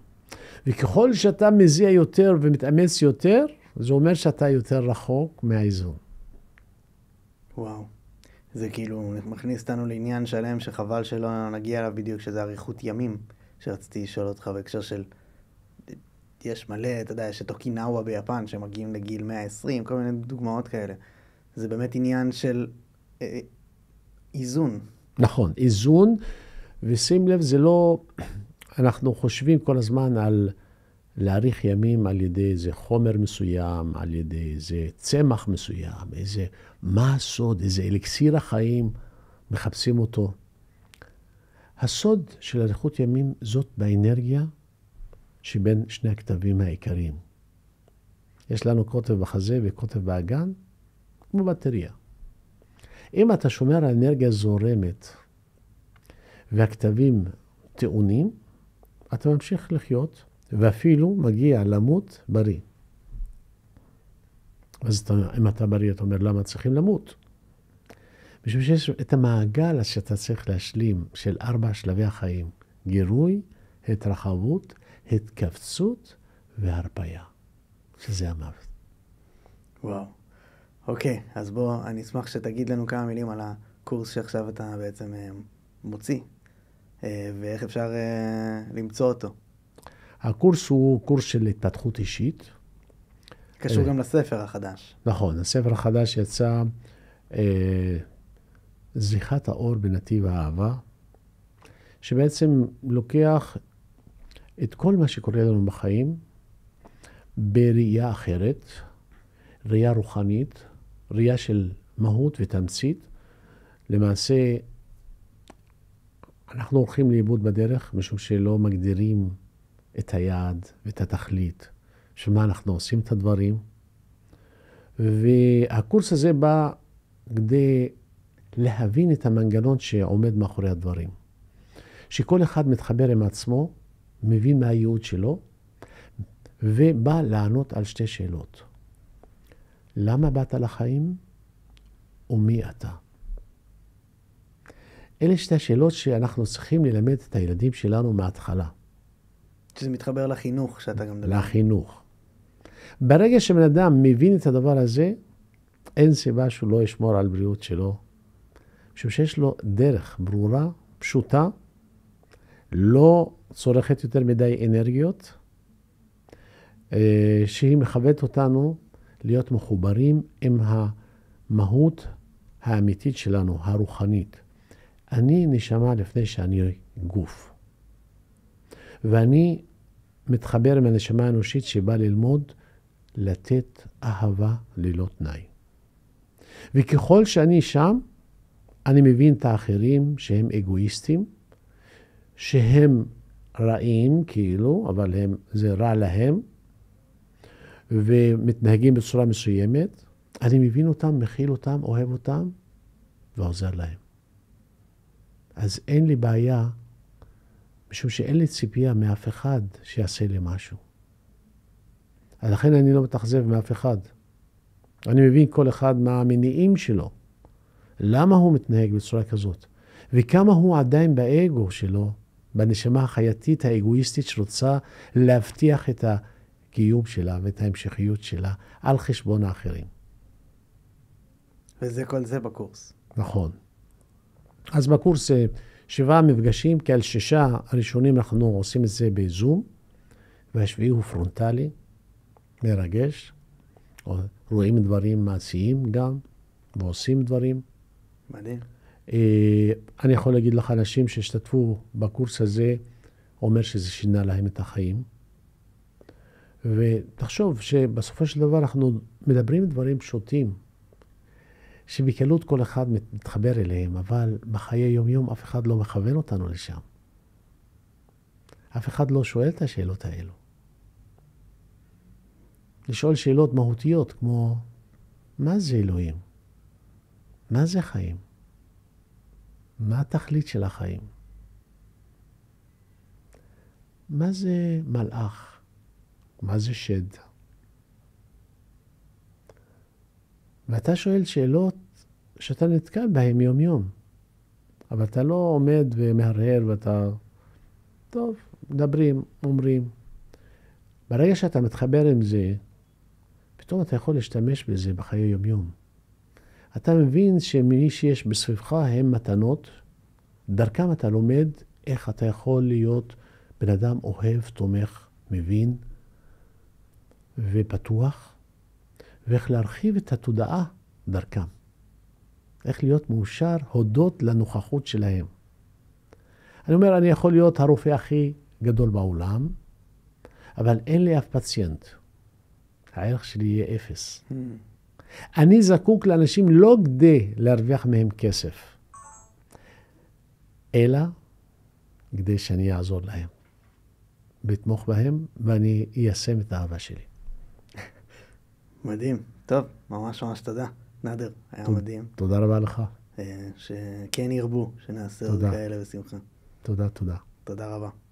וככל שאתה מזיע יותר ומתאמץ יותר, זה אומר שאתה יותר רחוק מהאיזון. וואו. זה כאילו מכניס אותנו לעניין שלם שחבל שלא נגיע אליו בדיוק, שזה אריכות ימים, שרציתי לשאול אותך בהקשר של, יש מלא, אתה יודע, יש את אוקינאווה ביפן, שמגיעים לגיל 120, כל מיני דוגמאות כאלה. זה באמת עניין של איזון. נכון, איזון, ושים לב, זה לא, אנחנו חושבים כל הזמן על להאריך ימים על ידי איזה חומר מסוים, על ידי איזה צמח מסוים, איזה מה הסוד, איזה אליקסיר החיים, מחפשים אותו. הסוד של אריכות ימים זאת באנרגיה שבין שני הכתבים העיקריים. יש לנו קוטב בחזה וקוטב באגן, כמו בטריה. אם אתה שומר על אנרגיה זורמת והכתבים טעונים, אתה ממשיך לחיות ואפילו מגיע למות בריא. אז אם אתה בריא, אתה אומר, למה צריכים למות? משום שיש את המעגל שאתה צריך להשלים של 4 שלבי החיים. גירוי, התרחבות, התכווצות והרפאיה. שזה המוות. וואו. אוקיי, אז בוא, אני אשמח שתגיד לנו כמה מילים על הקורס שעכשיו אתה בעצם מוציא, ואיך אפשר למצוא אותו. הקורס הוא קורס של התפתחות אישית. קשור גם לספר החדש. נכון, הספר החדש יצא זריחת האור בנתיב האהבה, שבעצם לוקח את כל מה שקורה לנו בחיים בראייה אחרת, ראייה רוחנית, ראייה של מהות ותמצית. למעשה, אנחנו הולכים לאיבוד בדרך, משום שלא מגדירים את היעד ואת התכלית, של מה אנחנו עושים את הדברים. והקורס הזה בא כדי להבין את המנגנון שעומד מאחורי הדברים. שכל אחד מתחבר עם עצמו, מבין מה הייעוד שלו, ובא לענות על 2 שאלות. למה באת לחיים ומי אתה? אלה 2 שאלות שאנחנו צריכים ללמד את הילדים שלנו מההתחלה. שזה מתחבר לחינוך שאתה גם מדבר. לחינוך. ברגע שבן אדם מבין את הדבר הזה, אין סיבה שהוא לא ישמור על בריאות שלו. משום שיש לו דרך ברורה, פשוטה, לא צורכת יותר מדי אנרגיות, שהיא מכוונת אותנו להיות מחוברים עם המהות האמיתית שלנו, הרוחנית. אני נשמה לפני שאני גוף. ואני מתחבר עם הנשמה האנושית שבא ללמוד לתת אהבה ללא תנאי. וככל שאני שם, אני מבין את האחרים שהם אגואיסטים, שהם רעים כאילו, אבל זה רע להם, ומתנהגים בצורה מסוימת. אני מבין אותם, מכיל אותם, אוהב אותם, ועוזר להם. אז אין לי בעיה, משום שאין לי ציפייה מאף אחד שיעשה לי משהו. אז לכן אני לא מתאכזב מאף אחד. אני מבין כל אחד מה המניעים שלו. למה הוא מתנהג בצורה כזאת? וכמה הוא עדיין באגו שלו, בנשמה החייתית האגואיסטית שרוצה להבטיח את הקיום שלה ואת ההמשכיות שלה על חשבון האחרים. וזה כל זה בקורס. נכון. אז בקורס 7 מפגשים, כי על 6 הראשונים אנחנו עושים את זה בזום, והשביעי הוא פרונטלי, מרגש, רואים דברים מעשיים גם, ועושים דברים. מדהים. אני יכול להגיד לך, אנשים שהשתתפו בקורס הזה, אומר שזה שינה להם את החיים. ותחשוב שבסופו של דבר אנחנו מדברים דברים פשוטים, שבקלות כל אחד מתחבר אליהם, אבל בחיי יום-יום אף אחד לא מכוון אותנו לשם. אף אחד לא שואל את השאלות האלו. לשאול שאלות מהותיות כמו, מה זה אלוהים? מה זה חיים? מה התכלית של החיים? מה זה מלאך? מה זה שד? ואתה שואל שאלות שאתה נתקל בהן יום יום. אבל אתה לא עומד ומהרהר ואתה, טוב, מדברים, אומרים. ברגע שאתה מתחבר עם זה, פתאום אתה יכול להשתמש בזה בחיי יום יום. אתה מבין שמי שיש בסביבך הם מתנות, דרכם אתה לומד איך אתה יכול להיות בן אדם אוהב, תומך, מבין ופתוח, ואיך להרחיב את התודעה דרכם. איך להיות מאושר הודות לנוכחות שלהם. אני אומר, אני יכול להיות הרופא הכי גדול בעולם, אבל אין לי אף פציינט. הערך שלי יהיה 0. אני זקוק לאנשים לא כדי להרוויח מהם כסף, אלא כדי שאני אעזור להם, בתמוך בהם, ואני איישם את האהבה שלי. מדהים. טוב, ממש ממש תודה. נאדר, היה מדהים. תודה רבה לך. שכן ירבו, שנעשה עוד כאלה בשמחה. תודה, תודה. תודה רבה.